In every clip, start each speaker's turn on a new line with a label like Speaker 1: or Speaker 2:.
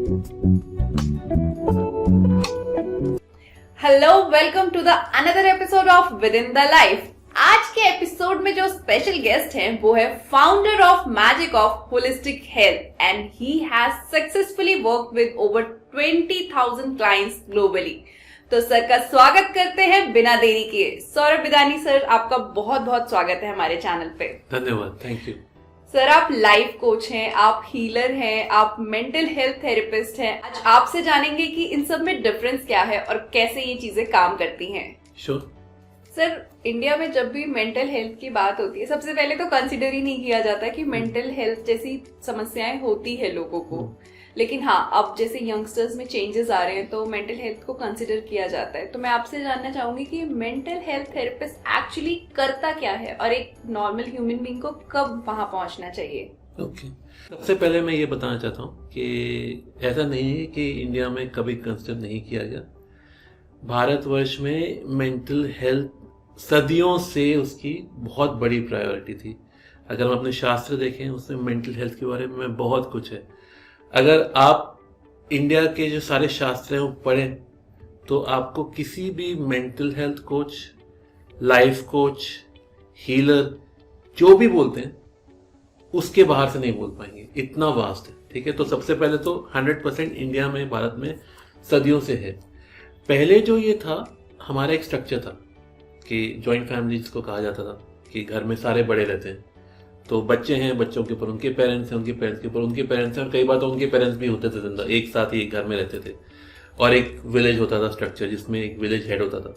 Speaker 1: Hello, welcome to the another episode of with in the life. आज के episode में जो स्पेशल गेस्ट हैं वो है founder of magic of holistic health and he has successfully work with over 20,000 clients globally. तो sir का स्वागत करते हैं बिना देरी किए। सौरभ बिदानी सर, आपका बहुत बहुत स्वागत है हमारे चैनल पे।
Speaker 2: धन्यवाद, थैंक यू।
Speaker 1: सर, आप लाइफ कोच हैं, आप हीलर हैं, आप मेंटल हेल्थ थेरेपिस्ट हैं। आज आपसे जानेंगे कि इन सब में डिफरेंस क्या है और कैसे ये चीजें काम करती हैं।
Speaker 2: श्योर।
Speaker 1: सर, इंडिया में जब भी मेंटल हेल्थ की बात होती है, सबसे पहले तो कंसिडर ही नहीं किया जाता कि मेंटल हेल्थ जैसी समस्याएं होती है लोगों को। लेकिन हाँ, अब जैसे यंगस्टर्स में चेंजेस आ रहे हैं तो मेंटल हेल्थ को कंसिडर किया जाता है। तो मैं आपसे जानना चाहूंगी कि मेंटल हेल्थ थेरेपिस्ट एक्चुअली करता क्या है और एक नॉर्मल ह्यूमन बीइंग को कब वहां पहुंचना चाहिए।
Speaker 2: ओके, सबसे पहले मैं ये बताना चाहता हूँ कि ऐसा नहीं है कि इंडिया में कभी कंसिडर नहीं किया गया। भारतवर्ष में मेंटल हेल्थ सदियों से उसकी बहुत बड़ी प्रायोरिटी थी। अगर हम अपने शास्त्र देखें उसमें मेंटल हेल्थ के बारे में बहुत कुछ है। अगर आप इंडिया के जो सारे शास्त्र हैं वो पढ़ें तो आपको किसी भी mental health coach, life coach, healer जो भी बोलते हैं उसके बाहर से नहीं बोल पाएंगे, इतना वास्ट है। ठीक है, तो सबसे पहले तो 100% इंडिया में, भारत में सदियों से है। पहले जो ये था, हमारा एक स्ट्रक्चर था कि जॉइंट फैमिलीज को कहा जाता था कि घर में सारे बड़े रहते हैं, तो बच्चे हैं, बच्चों के ऊपर उनके पेरेंट्स हैं, उनके पेरेंट्स के ऊपर उनके पेरेंट्स हैं, और कई बार तो उनके पेरेंट्स भी होते थे जिंदा, एक साथ ही एक घर में रहते थे। और एक विलेज होता था स्ट्रक्चर, जिसमें एक विलेज हेड होता था।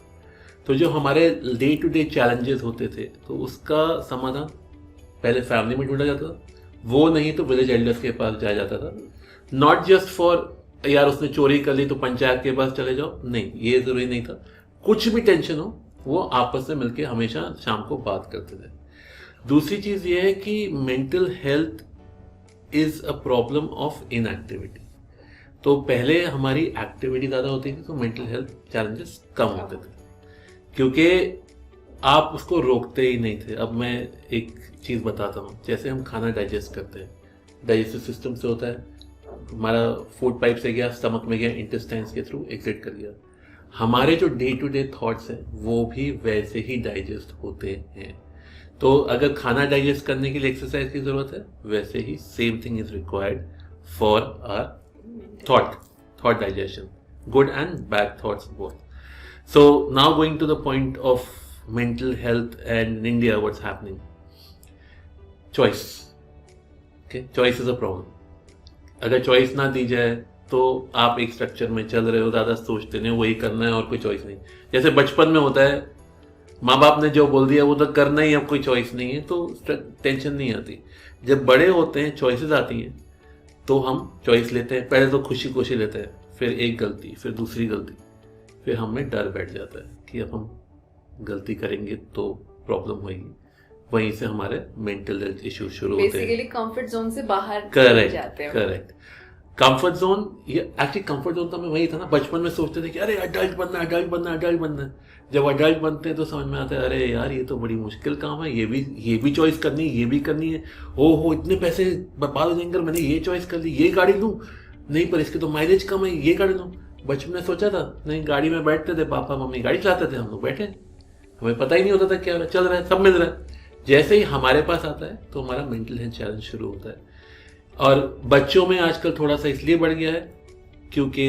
Speaker 2: तो जो हमारे डे टू डे चैलेंजेस होते थे तो उसका समाधान पहले फैमिली में ढूंढा जाता था, वो नहीं तो विलेज एल्डर्स के पास जाया जाता था। नॉट जस्ट फॉर यार उसने चोरी कर ली तो पंचायत के पास चले जाओ, नहीं, ये जरूरी नहीं था। कुछ भी टेंशन हो वो आपस में मिलकर हमेशा शाम को बात करते थे। दूसरी चीज ये है कि mental health is a problem of inactivity. तो पहले हमारी एक्टिविटी ज्यादा होती थी तो मेंटल हेल्थ चैलेंजेस कम होते थे, क्योंकि आप उसको रोकते ही नहीं थे। अब मैं एक चीज बताता हूँ, जैसे हम खाना डाइजेस्ट करते हैं, डाइजेस्टिव सिस्टम से होता है, हमारा फूड पाइप से गया, स्टमक में गया, इंटेस्टाइन्स के थ्रू एग्जिट कर गया। हमारे जो डे टू डे थॉट्स हैं वो भी वैसे ही डाइजेस्ट होते हैं। तो अगर खाना डाइजेस्ट करने के लिए एक्सरसाइज की जरूरत है, वैसे ही same thing is required for our thought digestion, good and bad thoughts both. So now going to the point of mental health and in India, what's happening. Choice, okay, choice is a problem. अगर choice ना दी जाए तो आप एक structure में चल रहे हो, ज्यादा सोचते नहीं, वही करना है और कोई चॉइस नहीं। जैसे बचपन में होता है, माँ बाप ने जो बोल दिया वो तो करना ही, अब कोई चॉइस नहीं है तो टेंशन नहीं आती। जब बड़े होते हैं, चॉइसेस आती हैं तो हम चॉइस लेते हैं। पहले तो खुशी खुशी लेते हैं, फिर एक गलती, फिर दूसरी गलती, फिर हमें डर बैठ जाता है कि अब हम गलती करेंगे तो प्रॉब्लम होगी। वहीं से हमारे मेंटल हेल्थ इश्यू शुरू होते हैं।
Speaker 1: बेसिकली कंफर्ट जोन से बाहर जाते हैं।
Speaker 2: करेक्ट। कंफर्ट जोन, ये एक्चुअली कंफर्ट जोन तो हमें वही था ना, बचपन में सोचते थे कि अरे अडल्ट बनना, अडल्ट बनना, अडल्ट बनना है। जब अडल्ट बनते हैं तो समझ में आता है अरे यार ये तो बड़ी मुश्किल काम है, ये भी चॉइस करनी है, ये भी करनी है। हो इतने पैसे बर्बाद हो जाएंगे, मैंने ये चॉइस कर ली, ये गाड़ी लूँ, नहीं पर इसके तो माइलेज कम है, ये गाड़ी लूँ। बचपन में सोचा था नहीं, गाड़ी में बैठते थे, पापा मम्मी गाड़ी चलाते थे, हम लोग बैठे, हमें पता ही नहीं होता था क्या चल रहा है, सब मिल रहा है। जैसे ही हमारे पास आता है तो हमारा मेंटल हेल्थ चैलेंज शुरू होता है। और बच्चों में आजकल थोड़ा सा इसलिए बढ़ गया है क्योंकि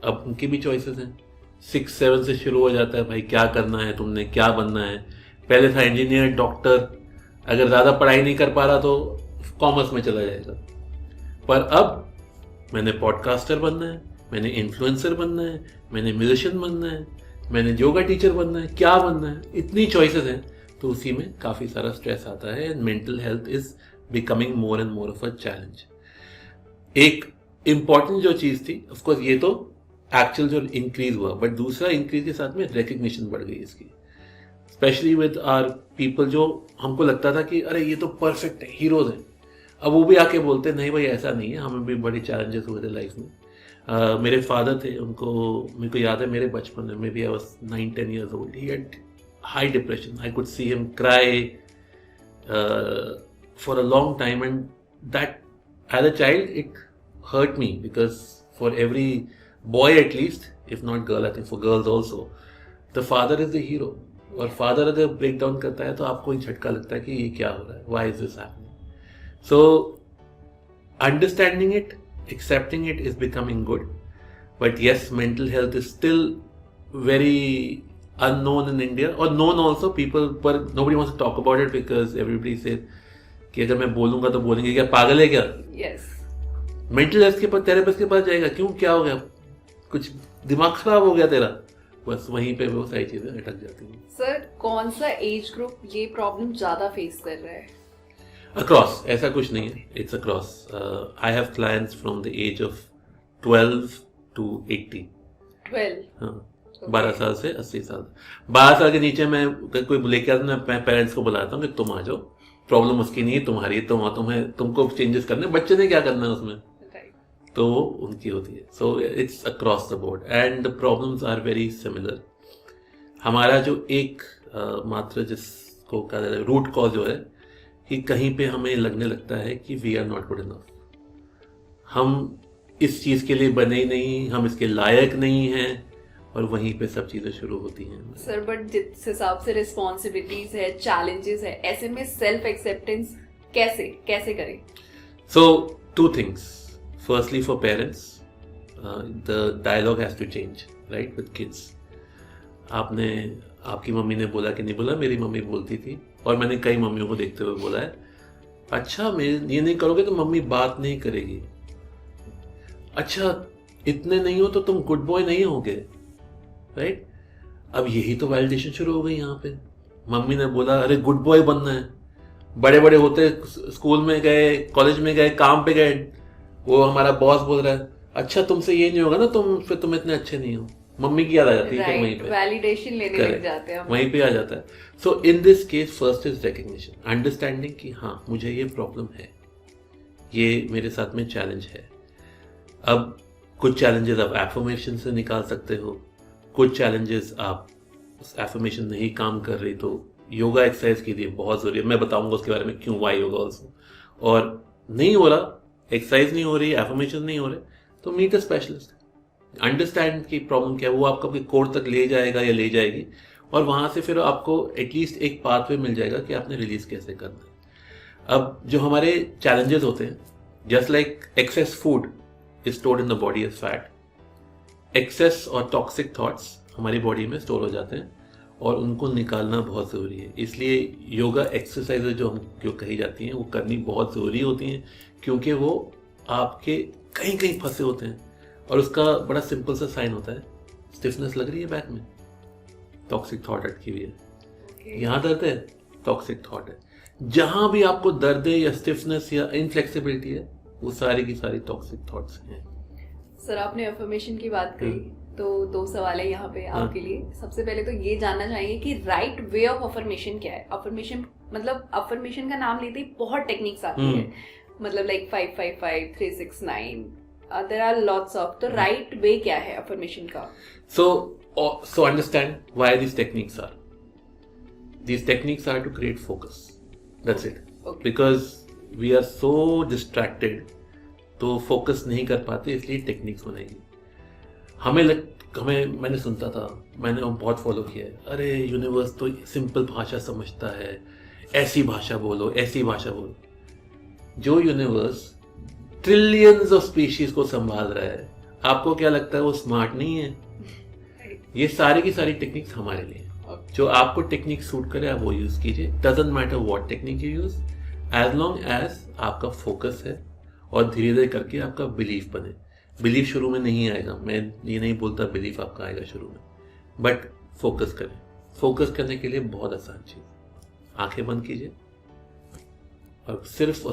Speaker 2: अब उनकी भी चॉइसेस हैं। 6-7 से शुरू हो जाता है, भाई क्या करना है तुमने, क्या बनना है। पहले था इंजीनियर, डॉक्टर, अगर ज़्यादा पढ़ाई नहीं कर पा रहा तो कॉमर्स में चला जाएगा। पर अब मैंने पॉडकास्टर बनना है, मैंने इन्फ्लुएंसर बनना है, मैंने म्यूजिशियन बनना है, मैंने योगा टीचर बनना है, क्या बनना है, इतनी चॉइसेस हैं। तो उसी में काफ़ी सारा स्ट्रेस आता है and mental health is becoming more and more of a challenge. एक इम्पॉर्टेंट जो चीज़ थी, ऑफकोर्स ये तो एक्चुअल जो इंक्रीज हुआ, बट दूसरा इंक्रीज के साथ में रिकग्निशन बढ़ गई इसकी, स्पेशली विद आर पीपल। जो हमको लगता था कि अरे ये तो परफेक्ट है, हीरोज हैं, अब वो भी आके बोलते नहीं भाई ऐसा नहीं है, हमें भी बड़े चैलेंजेस हुए थे लाइफ में। मेरे फादर थे, मेरे को याद है मेरे बचपन में, maybe I was 9-10 years old, he had high depression. I could see him cry for a long time, and that as a child it hurt me because for every boy at least, if not girl, I think for girls also, the father is the hero. और father अगर break down करता है तो आपको एक झटका लगता है कि ये क्या हो रहा है, why is this happening? So understanding it, accepting it is becoming good, but yes, mental health is still very unknown in India, or known also, people, but nobody wants to talk about it because everybody says कि अगर मैं बोलूंगा तो बोलेंगे क्या पागल है क्या.
Speaker 1: Yes.
Speaker 2: मेंटल हेल्थ के पास, थेरेपिस्ट के पास जाएगा, क्यों, क्या हो गया, कुछ दिमाग खराब हो गया तेरा, बस वहीं पे वो सारी चीजें अटक जाती हैं.
Speaker 1: सर कौन सा एज ग्रुप ये प्रॉब्लम ज्यादा फेस कर रहा है?
Speaker 2: अक्रॉस, ऐसा कुछ नहीं है, it's across. I have clients from the age of 12 to 80.
Speaker 1: 12.
Speaker 2: हाँ, 12 साल से 80 साल. 12 साल के नीचे मैं कोई लेके आता हूँ, मैं पेरेंट्स को बुलाता हूँ कि तुम आ जाओ, प्रॉब्लम उसकी नहीं है, तुम्हारी है, तुमको चेंजेस करने, बच्चे ने क्या करना है उसमें, तो उनकी होती है. So it's across the board and the problems are very similar. हमारा जो एक मात्र जिसको कहा जाता है रूट कॉज जो है कि कहीं पे हमें लगने लगता है कि we are not good enough, हम इस चीज के लिए बने ही नहीं, हम इसके लायक नहीं हैं, और वहीं पे सब चीजें शुरू होती हैं.
Speaker 1: सर बट जिस हिसाब से रिस्पॉन्सिबिलिटीज है, चैलेंजेस है, ऐसे में सेल्फ एक्सेप्टेंस कैसे करें?
Speaker 2: सो 2 things. Firstly, for parents, the dialogue has to change, right, with kids. आपकी मम्मी ने बोला कि नहीं बोला, मेरी मम्मी बोलती थी, और मैंने कई मम्मियों को देखते हुए बोला है, अच्छा मैं ये नहीं करोगे तो मम्मी बात नहीं करेगी, अच्छा इतने नहीं हो तो तुम गुड बॉय नहीं होगे, राइट. अब यही तो वैलिडेशन शुरू हो गई यहाँ पे. मम्मी ने बोला अरे गुड बॉय बनना है, बड़े बड़े होते स्कूल में गए, कॉलेज में गए, काम पे गए, वो हमारा बॉस बोल रहा है अच्छा तुमसे ये नहीं होगा ना, तुम इतने अच्छे नहीं हो, मम्मी की याद आ जाती है, वहीं पे
Speaker 1: वैलिडेशन लेने लग जाते हैं,
Speaker 2: वहीं पे आ जाता है. So in this case first is recognition, understanding कि हाँ मुझे ये प्रॉब्लम है, ये मेरे साथ में चैलेंज है. अब कुछ चैलेंजेस आप एफर्मेशन से निकाल सकते हो, कुछ चैलेंजेस आप एफर्मेशन नहीं काम कर रही तो योगा एक्सरसाइज के लिए बहुत जरूरी है. मैं बताऊंगा उसके बारे में क्यों, वाई योगा ऑल्सो. और नहीं हो रहा, एक्सरसाइज नहीं हो रही, एफर्मेशन नहीं हो रहे, तो मीट अ स्पेशलिस्ट, अंडरस्टैंड की प्रॉब्लम क्या है, वो आपको अपने कोर तक ले जाएगा या ले जाएगी, और वहां से फिर आपको एटलीस्ट एक पाथवे मिल जाएगा कि आपने रिलीज कैसे करना है. अब जो हमारे चैलेंजेस होते हैं, just like excess food is stored in the body as fat, excess और टॉक्सिक थॉट्स हमारी बॉडी में स्टोर हो जाते हैं, और उनको निकालना बहुत ज़रूरी है. इसलिए योगा एक्सरसाइजेज जो कही जाती हैं वो करनी बहुत ज़रूरी होती हैं, क्योंकि वो आपके कहीं कहीं फंसे होते हैं, और उसका बड़ा सिंपल सा साइन होता है, स्टिफनेस लग रही है बैक में, टॉक्सिक थॉट अटकी हुई है, यहाँ दर्द है, टॉक्सिक थॉट है. जहां भी आपको दर्द है या स्टिफनेस या इनफ्लेक्सिबिलिटी है, वो सारी की सारी टॉक्सिक थॉट्स हैं.
Speaker 1: सर आपने अफर्मेशन की बात करी, तो 2 सवाल है यहाँ पे आपके लिए. सबसे पहले तो ये जानना चाहेंगे कि राइट वे ऑफ अफर्मेशन क्या है? अफर्मेशन मतलब अफर्मेशन का नाम लेते ही बहुत टेक्निक्स आती है, मतलब like 555, 369, there are lots of. तो राइट वे क्या है अफर्मेशन का?
Speaker 2: So understand why these techniques are. These techniques are to create focus. That's it.
Speaker 1: Okay.
Speaker 2: Because we are so distracted, तो फोकस नहीं कर पाते, इसलिए टेक्निक्स बनाएंगे. मैंने सुनता था, मैंने बहुत फॉलो किया है, अरे यूनिवर्स तो सिंपल भाषा समझता है, ऐसी भाषा बोलो, ऐसी भाषा बोलो. जो यूनिवर्स ट्रिलियंस ऑफ स्पीशीज को संभाल रहा है, आपको क्या लगता है वो स्मार्ट नहीं है? ये सारी की सारी टेक्निक्स हमारे लिए. जो आपको टेक्निक सूट करे आप वो यूज कीजिए. Doesn't matter what technique you use, as long as आपका फोकस है और धीरे धीरे करके आपका बिलीफ बने. बिलीफ शुरू में नहीं आएगा, मैं ये नहीं बोलता बिलीफ आपका आएगा शुरू में, बट फोकस करें. फोकस करने के लिए बहुत आसान चीज, आंखें बंद कीजिए और सिर्फ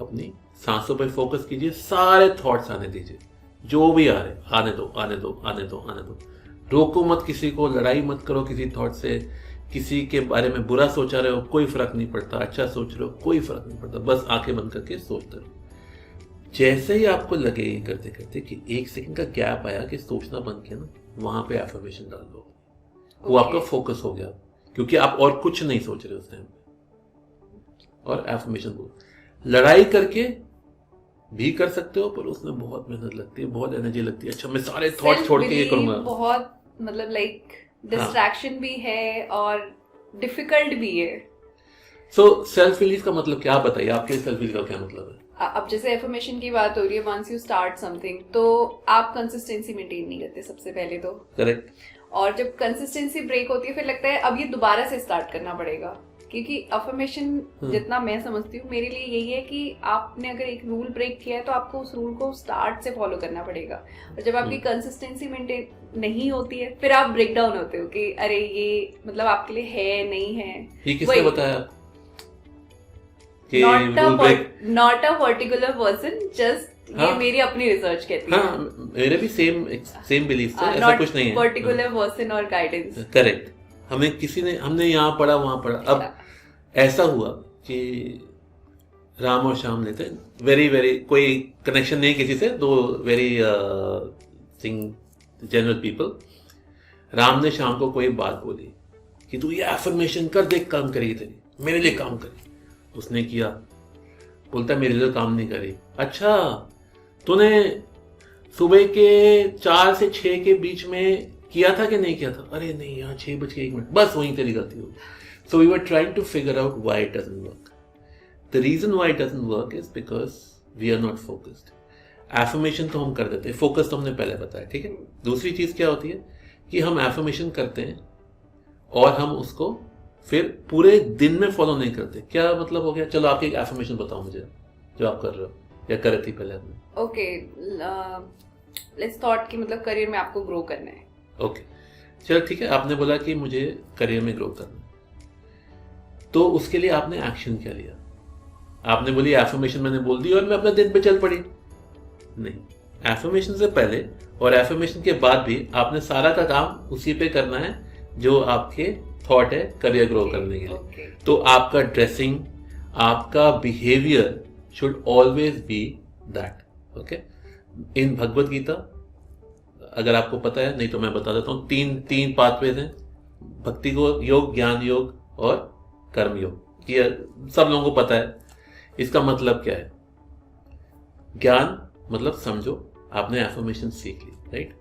Speaker 2: अपनी सांसों पर फोकस कीजिए. सारे थॉट्स आने दीजिए, जो भी आ रहे आने दो, आने दो, आने दो, आने दो. रोको मत किसी को, लड़ाई मत करो किसी थॉट से. किसी के बारे में बुरा सोचा रहे हो कोई फर्क नहीं पड़ता, अच्छा सोच रहे हो कोई फर्क नहीं पड़ता, बस आंखें बंद करके सोचते रहो. जैसे ही आपको लगे ये करते करते कि 1 सेकंड का गैप आया कि सोचना बंद किया ना, वहां पे एफर्मेशन डाल दो. वो आपका फोकस हो गया, क्योंकि आप और कुछ नहीं सोच रहे उस टाइम पे. और एफर्मेशन बोलो. लड़ाई करके भी कर सकते हो, पर उसमें बहुत मेहनत लगती है, बहुत एनर्जी लगती है। अच्छा मैं सारे थॉट छोड़ के ये करूंगा,
Speaker 1: बहुत मतलब लाइक डिस्ट्रैक्शन भी है और डिफिकल्ट भी है।
Speaker 2: सो सेल्फ बिलीफ का मतलब क्या, आप बताइए, आपके सेल्फ बिलीफ का क्या मतलब है?
Speaker 1: अब जैसे एफर्मेशन की बात हो रही है, वंस यू स्टार्ट समथिंग तो आप कंसिस्टेंसी मेंटेन नहीं करते सबसे पहले तो,
Speaker 2: करेक्ट।
Speaker 1: और जब कंसिस्टेंसी ब्रेक होती है फिर लगता है अब ये दोबारा से स्टार्ट करना पड़ेगा, क्योंकि अफर्मेशन जितना मैं समझती हूँ मेरे लिए यही है कि आपने अगर एक रूल ब्रेक किया है तो आपको उस रूल को स्टार्ट से फॉलो करना पड़ेगा, और जब आपकी कंसिस्टेंसी मेंटेन नहीं होती है फिर आप ब्रेक डाउन होते हो कि अरे ये मतलब आपके लिए है नहीं है।
Speaker 2: ये किसने बताया?
Speaker 1: Not a particular person, just ये मेरी अपनी रिसर्च कहती है।
Speaker 2: हाँ, मेरे भी सेम बिलीफ था, ऐसा कुछ नहीं है।
Speaker 1: पर्टिकुलर पर्सन और गाइडेंस,
Speaker 2: करेक्ट। हमने यहाँ पढ़ा वहां पढ़ा। अब ऐसा हुआ कि राम और श्याम लेते वेरी वेरी कोई कनेक्शन नहीं किसी से, दो वेरी जनरल पीपल। राम ने श्याम को कोई बात बोली कि तू ये एफर्मेशन कर, देख काम करेगी तेरी, मेरे लिए काम करेगी। उसने किया, बोलता मेरे लिए काम नहीं करी। अच्छा तूने सुबह के 4 से 6 के बीच में किया था कि नहीं किया था? अरे नहीं यार 6:01, बस वहीं तेरी गलती होगी। So we were trying to figure out why it doesn't work. The reason why it doesn't work is because we are not focused. Affirmation तो हम कर देते हैं, फोकस तो हमने पहले बताया, ठीक है। दूसरी चीज क्या होती है कि हम एफर्मेशन करते हैं और हम उसको फिर पूरे दिन में फॉलो नहीं करते। क्या मतलब हो गया? चलो आपकी एक एफर्मेशन बताओ मुझे जो आप कर रहे हो या कर रही थी पहले आपने।
Speaker 1: ओके, लेट्स थॉट कि मतलब करियर में आपको ग्रो करना है।
Speaker 2: ओके, चलो ठीक है, आपने बोला कि मुझे करियर में ग्रो करना है, तो उसके लिए आपने एक्शन क्या लिया? आपने बोली एफर्मेशन मैंने बोल दी और मैं अपने दिन पे चल पड़ी? नहीं, एफर्मेशन से पहले और एफर्मेशन के बाद भी आपने सारा का काम उसी पे करना है जो आपके थॉट है करियर ग्रो करने के लिए। तो आपका ड्रेसिंग, आपका behaviour should always be that. Okay, in Bhagavad Gita, अगर आपको पता है, नहीं तो मैं बता देता हूँ, तीन पाथवेज हैं, भक्ति योग, ज्ञान योग और कर्म योग। ये सब लोगों को पता है। इसका मतलब क्या है? ज्ञान मतलब समझो, आपने एफर्मेशन सीख ली, राइट।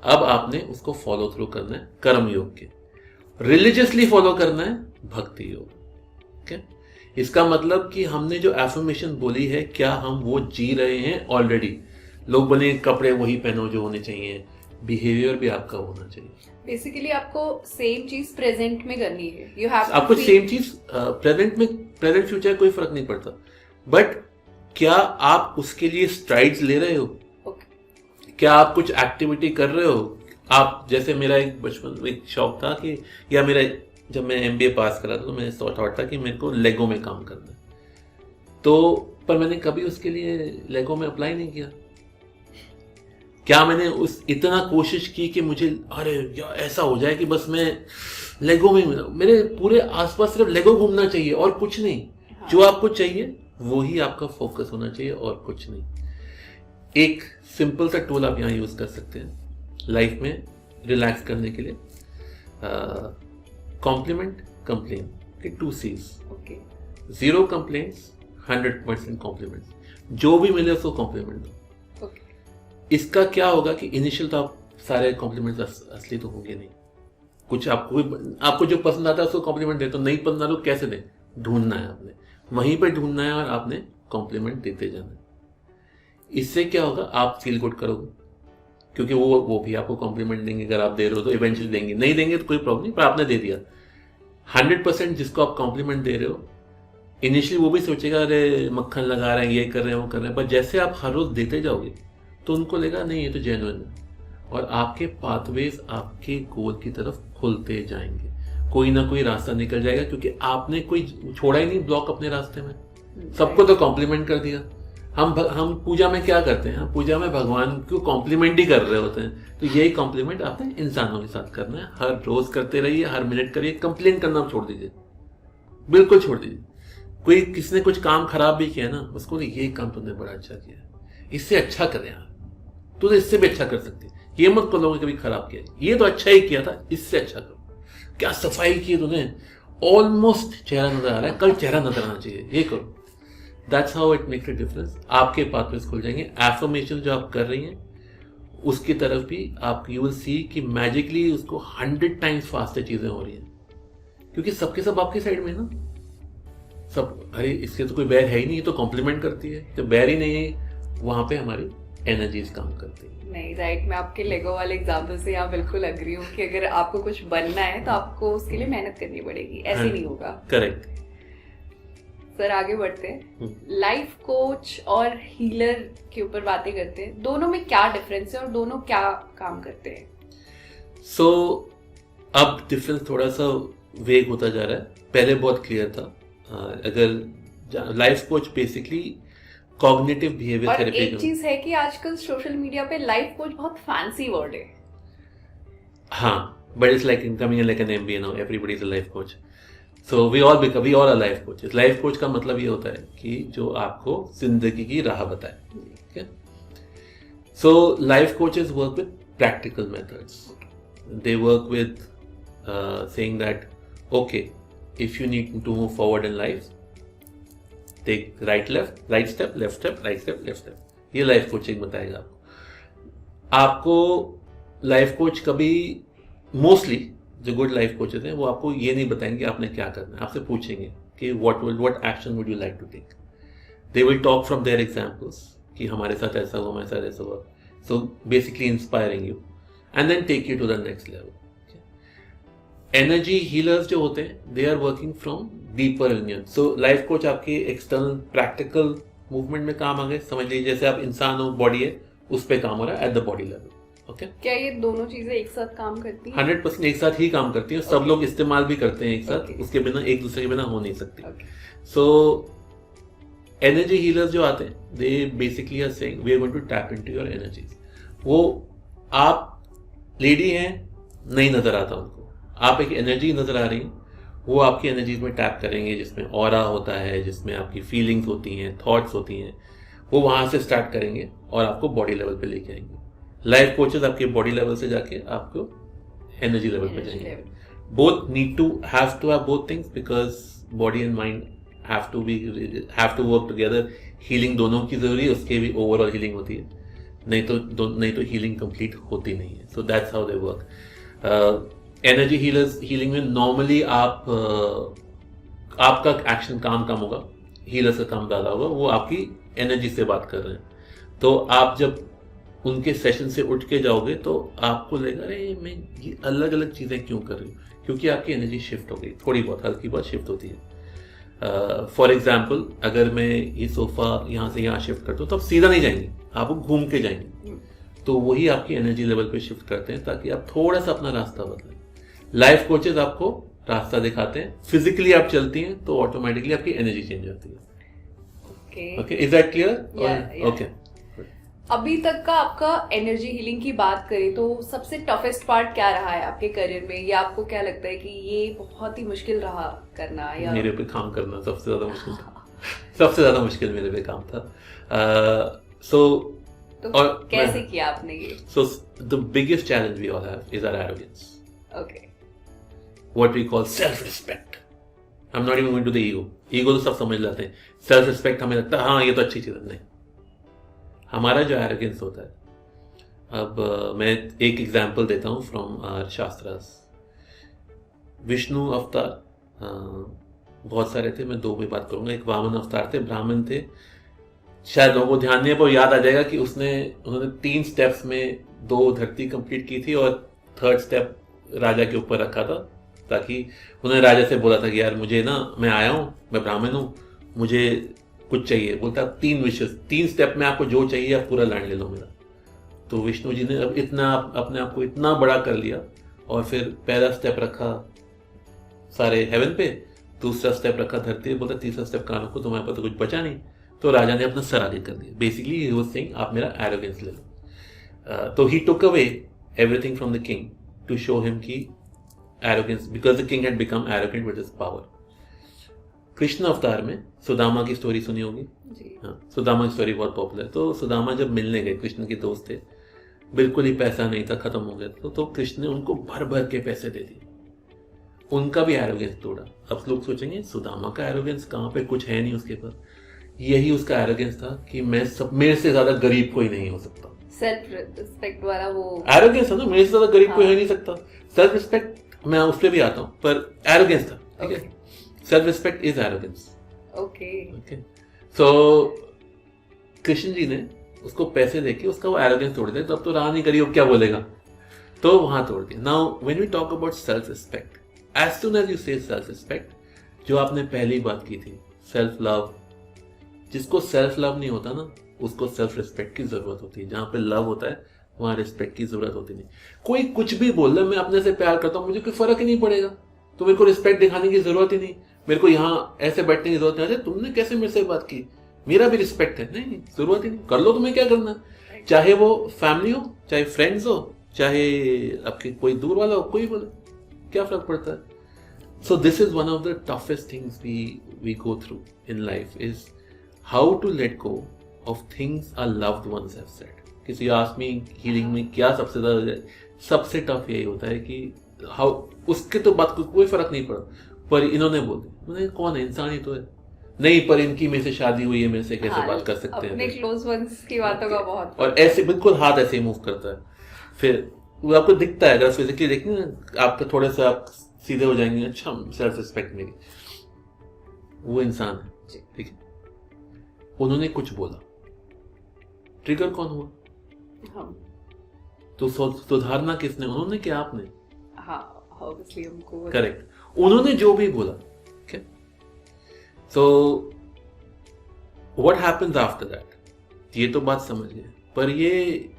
Speaker 2: अब आपने उसको फॉलो थ्रू करना है कर्म योग के, रिलीजियसली फॉलो करना है भक्ति योग। ओके, इसका मतलब कि हमने जो एफर्मेशन बोली है क्या हम वो जी रहे हैं ऑलरेडी? लोग बोले कपड़े वही पहनो जो होने चाहिए, बिहेवियर भी आपका होना चाहिए।
Speaker 1: बेसिकली आपको सेम चीज प्रेजेंट में करनी है। यू हैव
Speaker 2: आपको सेम चीज प्रेजेंट फ्यूचर कोई फर्क नहीं पड़ता, बट क्या आप उसके लिए स्ट्राइड्स ले रहे हो? क्या आप कुछ एक्टिविटी कर रहे हो? आप जैसे मेरा एक बचपन एक शौक था कि, या मेरा जब मैं MBA पास करा था तो मैंने थॉट था कि मेरे को लेगो में काम करना है, तो पर मैंने कभी उसके लिए लेगो में अप्लाई नहीं किया। क्या मैंने इतना कोशिश की कि मुझे अरे यार ऐसा हो जाए कि बस मैं लेगो में, मेरे पूरे आसपास सिर्फ लेगो घूमना चाहिए और कुछ नहीं। हाँ। जो आपको चाहिए वो ही आपका फोकस होना चाहिए और कुछ नहीं। एक सिंपल सा टूल आप यहाँ यूज कर सकते हैं लाइफ में रिलैक्स करने के लिए, कॉम्प्लीमेंट कंप्लेन के 2 C's। Okay, 0 complaints, 100% compliments. जो भी मिले उसको कॉम्प्लीमेंट दो। ओके, इसका क्या होगा कि इनिशियल तो आप सारे कॉम्प्लीमेंट्स असली तो होंगे नहीं, कुछ आपको जो पसंद आता है उसको कॉम्प्लीमेंट दे, तो नहीं पसंद आता तो कैसे दें? ढूंढना है आपने, वहीं पर ढूंढना है और आपने कॉम्प्लीमेंट देते जाना है। इससे क्या होगा? आप फील गुड करोगे क्योंकि वो भी आपको कॉम्प्लीमेंट देंगे। अगर आप दे रहे हो तो इवेंचुअली देंगे, नहीं देंगे तो कोई प्रॉब्लम नहीं, पर आपने दे दिया। 100% जिसको आप कॉम्प्लीमेंट दे रहे हो, इनिशियली वो भी सोचेगा अरे मक्खन लगा रहे हैं, ये कर रहे हैं, वो कर रहे हैं, पर जैसे आप हर रोज देते जाओगे तो उनको लगेगा नहीं ये तो जेन्युइन है, और आपके पाथवेज आपके गोल की तरफ खुलते जाएंगे। कोई ना कोई रास्ता निकल जाएगा क्योंकि आपने कोई छोड़ा ही नहीं ब्लॉक अपने रास्ते में, सबको तो कॉम्प्लीमेंट कर दिया। हम पूजा में क्या करते हैं? पूजा में भगवान को कॉम्प्लीमेंट ही कर रहे होते हैं। तो यही कॉम्प्लीमेंट आपने इंसानों के साथ करना है, हर रोज करते रहिए, हर मिनट करिए। कंप्लेन करना छोड़ दीजिए, बिल्कुल छोड़ दीजिए। कोई किसने कुछ काम खराब भी किया ना, उसको ये काम तुमने बड़ा अच्छा किया, इससे अच्छा करें यार, तू तो इससे भी अच्छा कर सकती है। ये मत करो कभी खराब किया, ये तो अच्छा ही किया था, इससे अच्छा करो। क्या सफाई की तूने, ऑलमोस्ट चेहरा नजर आ रहा है, कल चेहरा नजर आना चाहिए, ये करो। That's how it makes a difference. आपके पाथवेज खुल जाएंगे। एफर्मेशन जो आप कर रही हैं उसकी तरफ भी आप यू विल सी कि मैजिकली उसको 100 टाइम्स फास्टर चीजें हो रही हैं, क्योंकि सबके सब आपकी साइड में है ना। सब अरे इसके तो कोई बैर है ही नहीं, तो कॉम्प्लीमेंट करती है। तो बैर ही नहीं है, वहां पे हमारी एनर्जीज काम करती है।
Speaker 1: नहीं राइट, मैं आपके लेगो वाले एग्जाम्पल से यहाँ बिल्कुल अग्री हूँ कि अगर आपको कुछ बनना है तो आपको उसके लिए मेहनत करनी पड़ेगी, ऐसे नहीं होगा।
Speaker 2: करेक्ट।
Speaker 1: सर आगे बढ़ते हैं, लाइफ कोच और हीलर के ऊपर बातें करते हैं। दोनों में क्या डिफरेंस है और दोनों क्या काम करते हैं?
Speaker 2: सो अब डिफरेंस थोड़ा सा वेग होता जा रहा है, पहले बहुत क्लियर था। अगर life coach basically cognitive behaviour therapy.
Speaker 1: एक चीज है कि आजकल सोशल मीडिया पे लाइफ कोच बहुत फैंसी वर्ड है।
Speaker 2: हाँ, but it's like coming like an MBA now, everybody is a life coach. So we all are life coaches. Life coach का मतलब ये होता है कि जो आपको जिंदगी की राह बताए। ठीक है। So life coaches work with practical methods. They work with saying that okay, if you need to move forward in life, take right step, left step। ये लाइफ कोचिंग बताएगा आपको। लाइफ कोच कभी मोस्टली जो good life coaches हैं वो आपको ये नहीं बताएंगे आपने क्या करना है। आपसे पूछेंगे कि what action would you like to take। they will talk from their examples कि हमारे साथ ऐसा हुआ, हमारे साथ ऐसा हुआ। so basically inspiring you and then take you to the next level। Energy healers जो होते हैं they are working from deeper union. So life coach आपके एक्सटर्नल प्रैक्टिकल मूवमेंट में काम आ गए। समझ लीजिए जैसे आप इंसान हो, बॉडी है, उस पर काम हो रहा है at the body level. Okay,
Speaker 1: क्या ये दोनों चीजें एक साथ काम करती हैं?
Speaker 2: 100% एक साथ ही काम करती हैं। सब लोग इस्तेमाल भी करते हैं एक साथ। उसके बिना एक दूसरे के बिना हो नहीं सकती। सो एनर्जी हीलर्स जो आते हैं they basically are saying we are going to tap into your energies. वो आप लेडी हैं नहीं नजर आता उनको, आप एक एनर्जी नजर आ रही हैं, वो आपकी एनर्जीज में टैप करेंगे जिसमें ऑरा होता है, जिसमें आपकी फीलिंग्स होती हैं, थॉट्स होती हैं। वो वहां से स्टार्ट करेंगे और आपको बॉडी लेवल पे लेके आएंगे। लाइफ कोचेस आपके बॉडी लेवल से जाके आपको एनर्जी लेवल पे जाएंगे। Both need to have both things because body and mind have to work together. Healing दोनों की जरूरी है, उसके भी ओवरऑल हीलिंग होती है, नहीं तो हीलिंग कंप्लीट होती नहीं है। So that's how they work. Energy healing में नॉर्मली आपका एक्शन काम कम होगा, हीलर का काम ज्यादा होगा। वो आपकी एनर्जी से बात कर रहे हैं। तो आप जब उनके सेशन से उठ के जाओगे तो आपको लगेगा अरे मैं ये अलग अलग चीजें क्यों कर रही हूँ, क्योंकि आपकी एनर्जी शिफ्ट हो गई, थोड़ी बहुत हल्की बहुत शिफ्ट होती है। फॉर एग्जाम्पल अगर मैं ये सोफा यहाँ से यहाँ शिफ्ट करता हूँ तो आप सीधा नहीं जाएंगे, आप घूम के जाएंगे। तो वही आपकी एनर्जी लेवल पे शिफ्ट करते हैं ताकि आप थोड़ा सा अपना रास्ता बदलें। लाइफ कोचेस आपको रास्ता दिखाते हैं। फिजिकली आप चलती हैं तो ऑटोमेटिकली आपकी एनर्जी चेंज होती है। Okay, is that clear? Okay.
Speaker 1: अभी तक का आपका एनर्जी हीलिंग की बात करें तो सबसे टफेस्ट पार्ट क्या रहा है आपके करियर में, या आपको क्या लगता है कि ये बहुत ही मुश्किल रहा करना? या
Speaker 2: मेरे पे काम करना सबसे ज्यादा मुश्किल था। सबसे ज्यादा मुश्किल मेरे पे काम था।
Speaker 1: तो कैसे किया आपने ये?
Speaker 2: So the biggest challenge we all have is our arrogance.
Speaker 1: Okay.
Speaker 2: What we call self-respect. I'm not even going to the ego. Ego तो सब समझ लेते हैं। Self-respect हमें लगता है हाँ ये तो अच्छी चीज है। नहीं, हमारा जो arrogance होता है, अब मैं एक एग्जाम्पल देता हूँ फ्रॉम आवर शास्त्रास। विष्णु अवतार बहुत सारे थे, मैं दो में बात करूंगा। एक वामन अवतार थे, ब्राह्मण थे। शायद लोगों को ध्यान नहीं है पर याद आ जाएगा कि उन्होंने 3 स्टेप्स में 2 धरती कंप्लीट की थी और 3rd स्टेप राजा के ऊपर रखा था, ताकि उन्होंने राजा से बोला था कि यार मुझे ना, मैं आया हूँ, मैं ब्राह्मण हूँ, मुझे कुछ चाहिए। बोलता 3 विशेष, 3 स्टेप में आपको जो चाहिए आप पूरा लैंड ले लो मेरा। तो विष्णु जी ने अब इतना अपने आप को इतना बड़ा कर लिया और फिर पहला स्टेप रखा सारे हेवन पे, दूसरा स्टेप रखा धरती पे, बोलता तीसरा स्टेप कहाँ रखो, तुम्हारे पास तो कुछ बचा नहीं। तो राजा ने अपना सर आगे कर दिया। बेसिकली ही वाज सेइंग आप मेरा एरोगेंस ले लो। तो he took away everything from the king to show him की arrogance, because the king had become arrogant with his power. Krishna अवतार में सुदामा की स्टोरी सुनी होगी। हाँ, सुदामा की स्टोरी बहुत पॉपुलर। तो सुदामा जब मिलने गए, कृष्ण के दोस्त थे, बिल्कुल ही पैसा नहीं था, खत्म हो गया था। तो कृष्ण ने उनको भर भर के पैसे दे दिए, उनका भी एरोगेंस तोड़ा। अब लोग सोचेंगे सुदामा का एरोगेंस कहाँ पे, कुछ है नहीं उसके पास। यही उसका एरोगेंस था कि मेरे से ज्यादा गरीब कोई नहीं हो सकता।
Speaker 1: सेल्फ रिस्पेक्ट वाला वो
Speaker 2: एरोगेंस था ना, मेरे से ज्यादा गरीब कोई हो नहीं सकता। सेल्फ रिस्पेक्ट मैं उस पर भी आता हूँ, पर एरोगेंस था, ठीक है। Self respect is arrogance.
Speaker 1: Okay.
Speaker 2: So Krishna ji ने उसको पैसे देके उसका वो एरोगेंस तोड़ दिया। तो अब तो रहा नहीं, करिए अब क्या बोलेगा, तो वहां तोड़ दिया। Now when we talk about self respect, as soon as you say self respect, जो आपने पहली बात की थी सेल्फ लव, जिसको सेल्फ लव नहीं होता ना, उसको सेल्फ रिस्पेक्ट की जरूरत होती है। जहां पे लव होता है वहां रिस्पेक्ट की जरूरत होती नहीं। कोई कुछ भी बोल रहा है, मैं अपने से प्यार करता हूं, मुझे कोई फर्क ही नहीं पड़ेगा, तो मेरे को रिस्पेक्ट दिखाने की जरूरत ही नहीं, मेरे को यहाँ ऐसे बैठने की जरूरत नहीं। तुमने कैसे मेरे से बात की, मेरा भी रिस्पेक्ट है। नहीं, जरूरत ही नहीं, कर लो, तुम्हें क्या करना है। चाहे वो फैमिली हो, चाहे फ्रेंड्स हो, चाहे आपके कोई दूर वाला हो, कोई बोले, क्या फर्क पड़ता है। So this is one of the toughest things we go through in life, is how to let go of things our loved ones have said. किसी ask me healing में क्या सबसे टफ यही होता है कि how उसके तो बात को कोई फर्क नहीं पड़ा, पर इन्होंने बोल दिया, मैंने कौन है, इंसान ही तो है। नहीं, पर इनकी मेरे से शादी हुई है, मेरे से कैसे बात कर सकते हैं।
Speaker 1: अपने क्लोज वंस की बातों का बहुत,
Speaker 2: और ऐसे बिल्कुल हाथ ऐसे ही मूव करता है। फिर वो आपको दिखता है, अगर फिजिकली देखेंगे ना, आपके थोड़े से आप सीधे हो जाएंगे, अच्छा सेल्फ रिस्पेक्ट मेरी, वो इंसान है, ठीक है। उन्होंने कुछ बोला, ट्रिगर कौन हुआ?
Speaker 1: हम।
Speaker 2: तो सुधारना किसने, उन्होंने क्या आपने?
Speaker 1: हाँ, ऑब्वियसली हमको।
Speaker 2: करेक्ट, उन्होंने जो भी बोला, ठीक है। So what happens after that, ये तो बात समझ गए, पर ये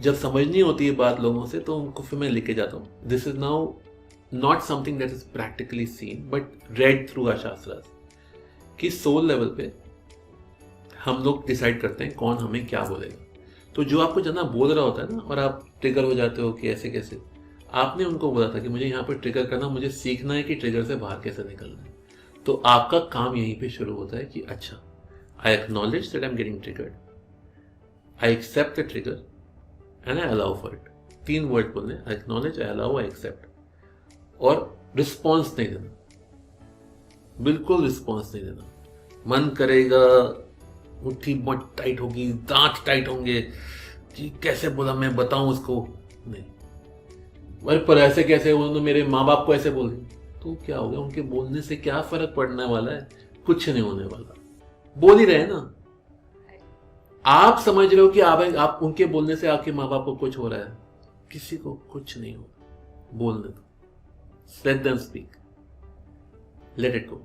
Speaker 2: जब समझनी होती है बात लोगों से, तो उनको फिर मैं लेके जाता हूँ। This is now not something that is practically seen but read through our शास्त्रास, कि सोल लेवल पे हम लोग डिसाइड करते हैं कौन हमें क्या बोलेगा। तो जो आपको जना बोल रहा होता है ना, और आप ट्रिगर हो जाते हो कि ऐसे कैसे, आपने उनको बोला था कि मुझे यहाँ पे ट्रिगर करना, मुझे सीखना है कि ट्रिगर से बाहर कैसे निकलना है। तो आपका काम यहीं पे शुरू होता है कि अच्छा, I acknowledge that I am getting triggered, I accept the trigger and I allow for it. 3 word बोलने, I acknowledge, I allow, I accept. और रिस्पॉन्स नहीं देना, बिल्कुल रिस्पॉन्स नहीं देना। मन करेगा, मुट्ठी बहुत टाइट होगी, दांत टाइट होंगे कि कैसे बोला, मैं बताऊं उसको, नहीं। पर ऐसे कैसे, उन्होंने मेरे माँ बाप को ऐसे बोल दिया, तो क्या हो गया, उनके बोलने से क्या फर्क पड़ने वाला है? कुछ नहीं होने वाला, बोल ही रहे ना। आप समझ रहे हो कि आप उनके बोलने से आपके माँ बाप को कुछ हो रहा है, किसी को कुछ नहीं हो, बोलने दो, let them speak, let it go।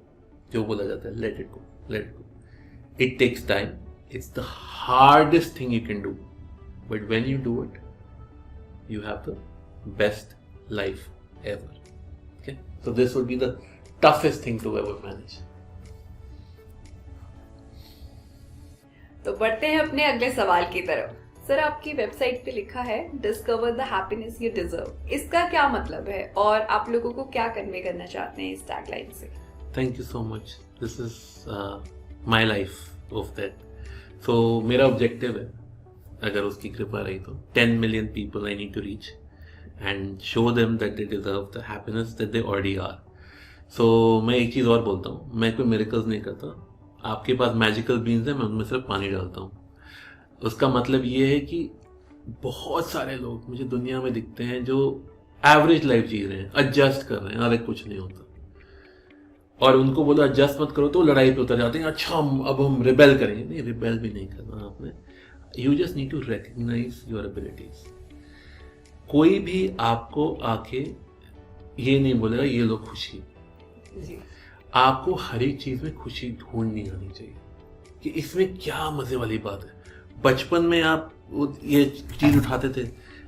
Speaker 2: जो बोला जाता है, let it go, let it go। It takes time, it's the hardest thing you can do, but when you do it, you have the best life ever, okay? So this would be the toughest thing to ever manage।
Speaker 1: तो बढ़ते हैं अपने अगले सवाल की तरफ। Sir, आपकी website पे लिखा है discover the happiness you deserve, इसका क्या मतलब है और आप लोगों को क्या कन्वे करना चाहते हैं इस टैगलाइन से?
Speaker 2: Thank you so much, this is my life of that. So मेरा ऑब्जेक्टिव है, अगर उसकी कृपा रही तो 10 million people I need to reach and show them that they deserve the happiness that they already are. सो मैं एक चीज़ और बोलता हूँ, मैं कोई मिरेकल्स नहीं करता। आपके पास मैजिकल बीन्स है, मैं उनमें सिर्फ पानी डालता हूँ। उसका मतलब ये है कि बहुत सारे लोग मुझे दुनिया में दिखते हैं जो एवरेज लाइफ जी रहे हैं, एडजस्ट कर रहे हैं, अरे कुछ नहीं होता, और उनको बोलो एडजस्ट मत करो तो लड़ाई पे उतर जाते हैं, अच्छा अब हम रिबेल करेंगे। नहीं, रिबेल भी नहीं करना आपने, you just need to recognise your abilities. कोई भी आपको आके ये नहीं बोलेगा ये लो खुशी, आपको हर एक चीज में खुशी ढूंढनी आनी चाहिए कि इसमें क्या मजे वाली बात है। बचपन में आप ये चीज उठाते थे,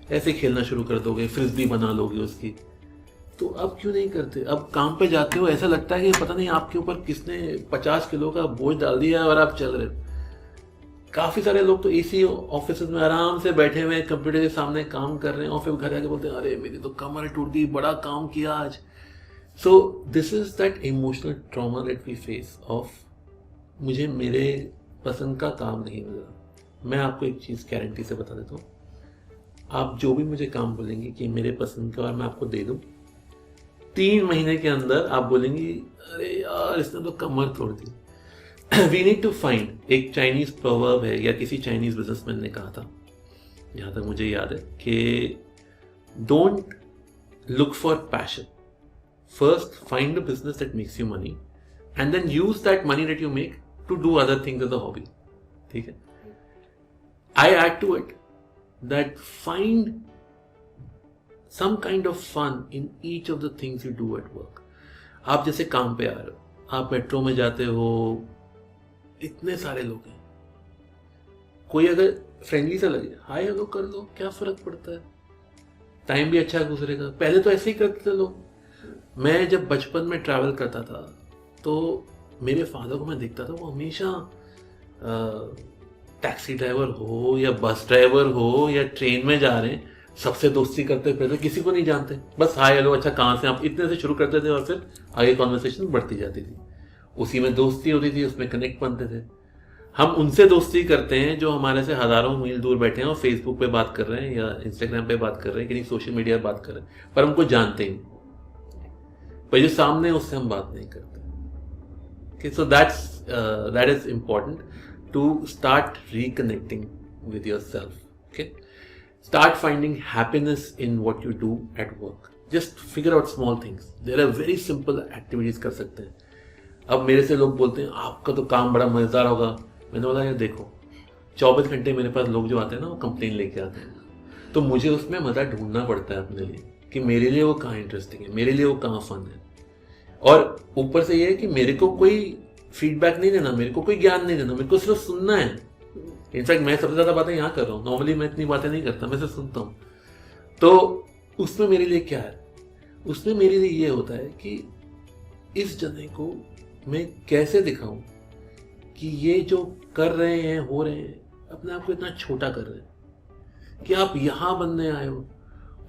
Speaker 2: ऐसे खेलना शुरू कर दोगे, फ्रिस्बी बना लोगे उसकी, तो अब क्यों नहीं करते? अब काम पे जाते हो, ऐसा लगता है कि पता नहीं आपके ऊपर किसने 50 किलो का बोझ डाल दिया और आप चल रहे हो। काफी सारे लोग तो इसी ऑफिस में आराम से बैठे हुए कंप्यूटर के सामने काम कर रहे हैं, और फिर घर आके बोलते हैं अरे मेरी तो कमर टूट गई, बड़ा काम किया आज। So this is that emotional trauma that we face of मुझे मेरे पसंद का काम नहीं मिल रहा। मैं आपको एक चीज गारंटी से बता देता हूँ, आप जो भी मुझे काम बोलेंगे कि मेरे पसंद का और मैं आपको दे दूं, 3 महीने के अंदर आप बोलेंगी अरे यार इसने तो कमर तोड़ दी। वी नीड टू फाइंड, एक चाइनीज प्रोवर्ब है या किसी चाइनीज बिजनेसमैन ने कहा था, जहां तक मुझे याद है, कि don't look for passion. First, find a business that makes you money, and then use that money that you make to do other things as a hobby. ठीक है? I add to it that find some kind of fun in each of the things you do at work. आप जैसे काम पे आ रहे हो, आप metro में जाते हो, इतने सारे लोग हैं, कोई अगर फ्रेंडली सा लगे, हाय हेलो कर लो, क्या फर्क पड़ता है, टाइम भी अच्छा गुजरेगा। पहले तो ऐसे ही करते थे लोग। मैं जब बचपन में ट्रैवल करता था तो मेरे फादर को मैं देखता था, वो हमेशा टैक्सी ड्राइवर हो या बस ड्राइवर हो या ट्रेन में जा रहे हैं, सबसे दोस्ती करते फिरते, किसी को नहीं जानते, बस हाय हेलो, अच्छा कहाँ से आप, इतने से शुरू करते थे और फिर आगे कॉन्वर्सेशन बढ़ती जाती थी, उसी में दोस्ती होती थी, उसमें कनेक्ट बनते थे। हम उनसे दोस्ती करते हैं जो हमारे से हजारों मील दूर बैठे हैं और फेसबुक पे बात कर रहे हैं या इंस्टाग्राम पे बात कर रहे हैं, किसी सोशल मीडिया पे बात कर रहे हैं, पर हमको जानते ही नहीं, पर जो सामने उससे हम बात नहीं करते। So that is important to start reconnecting with yourself. Okay, start finding happiness in what you do at work. Just figure out small things, there are very simple activities कर सकते हैं। अब मेरे से लोग बोलते हैं आपका तो काम बड़ा मजेदार होगा, मैंने बोला यार देखो, 24 घंटे मेरे पास लोग जो आते हैं ना, वो कंप्लेन लेके आते हैं, तो मुझे उसमें मजा ढूंढना पड़ता है अपने लिए कि मेरे लिए वो कहाँ इंटरेस्टिंग है, मेरे लिए वो कहाँ फन है। और ऊपर से ये है कि मेरे को कोई फीडबैक नहीं देना, मेरे को कोई ज्ञान नहीं देना, मेरे को सिर्फ सुनना है। इनफैक्ट मैं सबसे ज्यादा बातें यहाँ कर रहा हूँ, नॉर्मली मैं इतनी बातें नहीं करता, मैं सिर्फ सुनता हूँ। तो उसमें मेरे लिए क्या है, उसमें मेरे लिए ये होता है कि इस जने को मैं कैसे दिखाऊं कि ये जो कर रहे हैं, हो रहे हैं, अपने आप को इतना छोटा कर रहे हैं कि आप यहां बनने आए हो।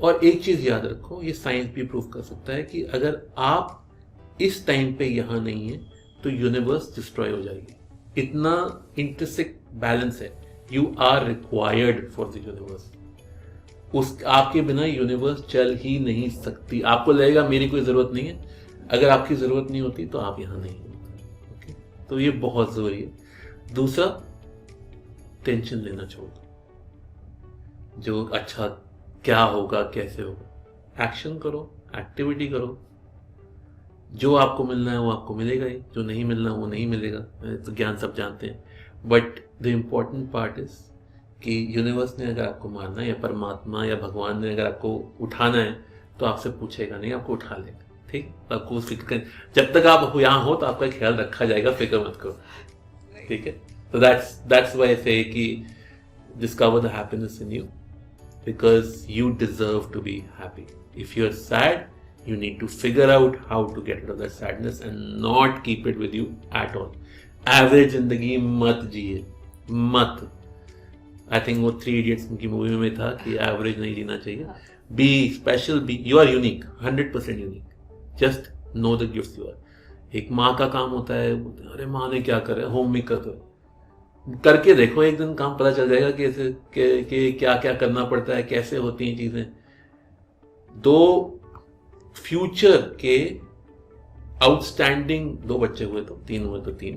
Speaker 2: और एक चीज याद रखो, ये साइंस भी प्रूव कर सकता है कि अगर आप इस टाइम पे यहां नहीं है तो यूनिवर्स डिस्ट्रॉय हो जाएगी। इतना इंटरसेक्ट बैलेंस है, you are required for the universe. उस आपके बिना यूनिवर्स चल ही नहीं सकती। आपको लगेगा मेरी कोई जरूरत नहीं है, अगर आपकी जरूरत नहीं होती तो आप यहां नहीं होते। ओके, तो ये बहुत जरूरी है। दूसरा, टेंशन लेना छोड़ दो। जो अच्छा क्या होगा, कैसे होगा, एक्शन करो, एक्टिविटी करो। जो आपको मिलना है वो आपको मिलेगा ही, जो नहीं मिलना वो नहीं मिलेगा, तो ज्ञान सब जानते हैं। But the important part is कि यूनिवर्स ने अगर आपको मारना है, या परमात्मा या भगवान ने अगर आपको उठाना है, तो आपसे पूछेगा नहीं, आपको उठा लेगा। ठीक, आपको फिक्र कर, जब तक आप यहाँ हो तो आपका ख्याल रखा जाएगा, फिक्र मत करो। ठीक है, तो दैट्स व्हाई आई से कि discover the happiness in you, because you deserve to be happy. If you are sad, you need to figure out how to get rid of that sadness and not keep it with you at all. Average जिंदगी मत जिए, मत। I think वो 3 Idiots की movie में था कि average नहीं जीना चाहिए। Be special, you are unique, 100% unique. Just know the gifts you are. एक माँ का काम होता है, अरे माँ ने क्या करा, होम मेकर करके देखो, एक दिन काम पता चल जाएगा कि क्या क्या करना पड़ता है, कैसे होती हैं चीजें। दो फ्यूचर के आउटस्टैंडिंग 2 बच्चे हुए तो 3 हुए तो 3,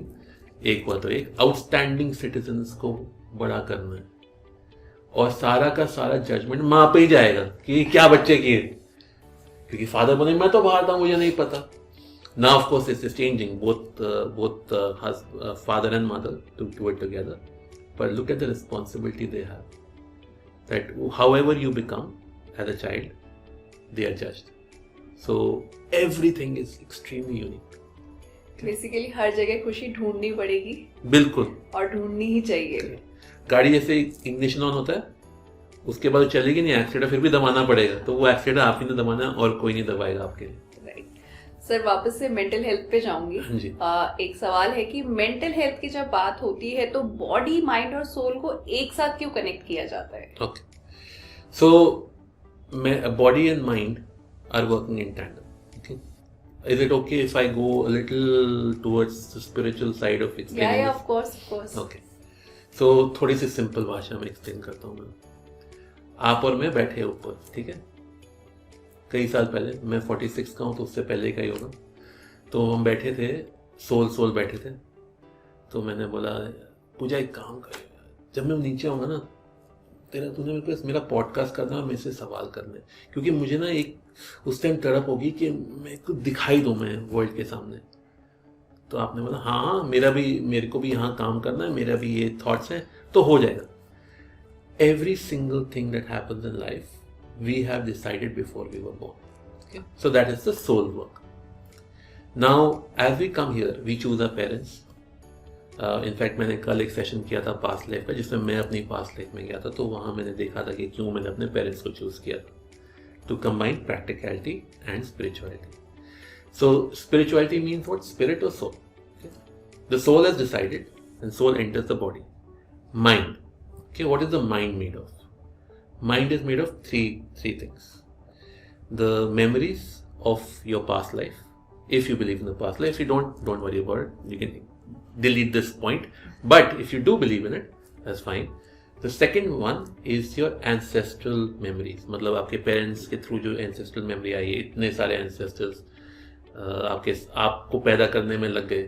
Speaker 2: एक हुआ तो एक, आउटस्टैंडिंग सिटीजन्स को बड़ा करना है। और सारा का सारा जजमेंट माँ पे ही जाएगा कि क्या बच्चे किए, क्योंकि फादर बोले मैं तो बाहर था, मुझे नहीं पता। Now of course it's changing, both father and mother to do it together, but look at the responsibility they have, that however you become as a child, they are judged. So everything is extremely unique.
Speaker 1: Basically हर जगह खुशी ढूंढनी पड़ेगी,
Speaker 2: बिल्कुल,
Speaker 1: और ढूंढनी ही चाहिए।
Speaker 2: गाड़ी जैसे इग्निशन ऑन होता है, उसके बाद चलेगी नहीं, एक्सीलेटर फिर भी दबाना पड़ेगा, तो वो एक्सीलेटर आप ही ने दबाना और कोई नहीं दबाएगा आपके लिए।
Speaker 1: सर, वापस से मेंटल हेल्थ पे जाऊंगी। एक सवाल है कि मेंटल हेल्थ की जब बात होती है तो बॉडी, माइंड और सोल को एक साथ क्यों कनेक्ट किया जाता है?
Speaker 2: Okay, so body and mind are working in tandem. Okay, is it okay if I go a little towards the spiritual side of explaining?
Speaker 1: Yeah, of course.
Speaker 2: Okay, so थोड़ी सी simple भाषा में explain करता हूँ मैं। आप और मैं बैठे ऊपर, ठीक है, कई साल पहले, मैं 46 का हूँ तो उससे पहले का ही होगा, तो हम बैठे थे, सोल बैठे थे। तो मैंने बोला पूजा एक काम कर, जब मैं नीचे आऊँगा ना तूने मेरे को मेरा पॉडकास्ट करना और मेरे से सवाल करने, क्योंकि मुझे ना एक उस टाइम तड़प होगी कि मेरे को दिखाई दूँ मैं वर्ल्ड के सामने। तो आपने बोला हाँ मेरे को भी यहाँ काम करना है, मेरा भी ये थॉट्स हैं, तो हो जाएगा। Every single thing that happens in life we have decided before we were born, so that is the soul work. Now as we come here we choose our parents. In fact मैंने कल एक session किया था past life का, जिसमें मैं अपनी past life में गया था, तो वहाँ मैंने देखा था कि क्यों मैंने अपने पेरेंट्स को चूज किया था, to combine practicality and spirituality. So spirituality means what? Spirit or soul. Okay? The soul has decided and soul enters the body. Mind. Okay, what is the mind made of? Mind is made of three things. The memories of your past life. If you believe in the past life, if you don't worry about it. You can delete this point. But if you do believe in it, that's fine. The second one is your ancestral memories. मतलब आपके parents के through जो ancestral memory आई है, इतने सारे ancestors आपको पैदा करने में लग गए।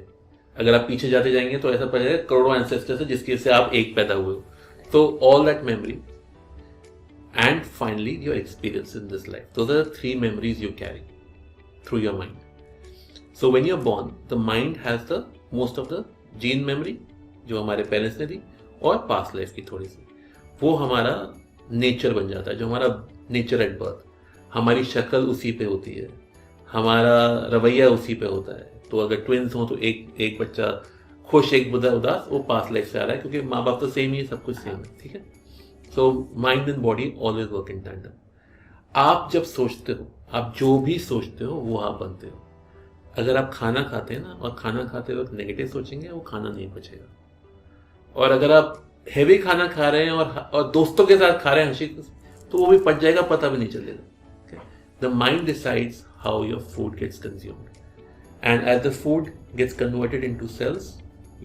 Speaker 2: अगर आप पीछे जाते जाएंगे तो ऐसा पड़ेगा करोड़ों एंसेस्टर्स है जिसके से आप एक पैदा हुए हो। तो all that memory and finally your experience in this life, those are the 3 memories you carry through your mind. So when you're born, the mind has the most of the gene memory जो हमारे parents ने दी, और past life की थोड़ी सी, वो हमारा nature बन जाता है, जो हमारा नेचर एट बर्थ। हमारी शक्ल उसी पे होती है, हमारा रवैया उसी पे होता है। तो अगर ट्विंस हो तो एक बच्चा खुश एक उदास, वो पास्ट लाइफ से आ रहा है, क्योंकि माँ बाप तो सेम ही है, सब कुछ सेम है, ठीक है। So mind and body always work in tandem. आप जब सोचते हो, आप जो भी सोचते हो वो आप बनते हो। अगर आप खाना खाते हैं ना, और खाना खाते वक्त नेगेटिव सोचेंगे, वो खाना नहीं पचेगा। और अगर आप हेवी खाना खा रहे हैं और दोस्तों के साथ खा रहे हैं हंसी, तो वो भी पच जाएगा, पता भी नहीं चलेगा। The mind decides how your food gets consumed, and as the food gets converted into cells,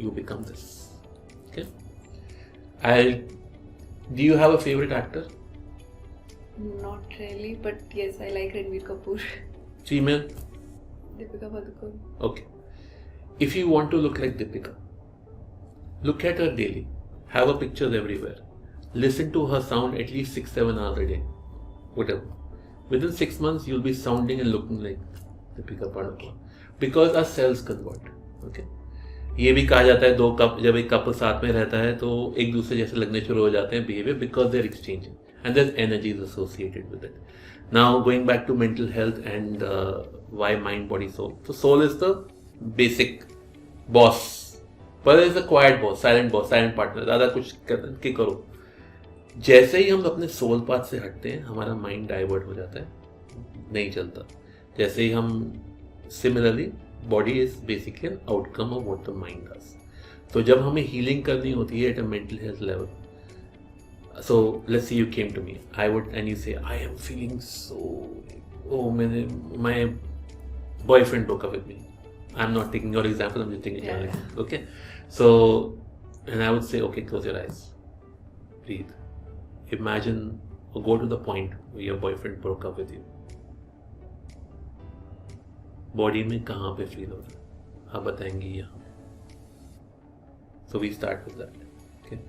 Speaker 2: you become this. Okay. Do you have a favorite actor?
Speaker 1: Not really, but yes, I like Ranbir Kapoor.
Speaker 2: Female?
Speaker 1: Deepika Padukone.
Speaker 2: Okay. If you want to look like Deepika, look at her daily. Have a pictures everywhere. Listen to her sound at least 6-7 hours a day. Whatever. Within 6 months, you'll be sounding and looking like Deepika Padukone, because our cells convert. Okay. ये भी कहा जाता है जब एक couple साथ में रहता है तो एक दूसरे जैसे लगने शुरू हो जाते हैं behavior, because they're exchanging and there's energies associated with it. Now going back to mental health and why mind, body, soul. So soul is the basic boss, but is the quiet boss, silent partner. ज़्यादा कुछ करो। जैसे ही हम अपने soul path से हटते हैं, हमारा माइंड डाइवर्ट हो जाता है, नहीं चलता। जैसे ही हम similarly body is basically an outcome of what the mind does. तो जब हमें हीलिंग करनी होती है at a mental health level, so let's say you came to me, I would and you say I am feeling so, my boyfriend broke up with me. I'm not taking your example, I'm just taking your example. Okay, so and I would say, okay, close your eyes, breathe. Imagine or go to the point where your boyfriend broke up with you. Body में कहाँ पे feel हो रहा है आप बताएंगे यहाँ। So we start with that. Okay.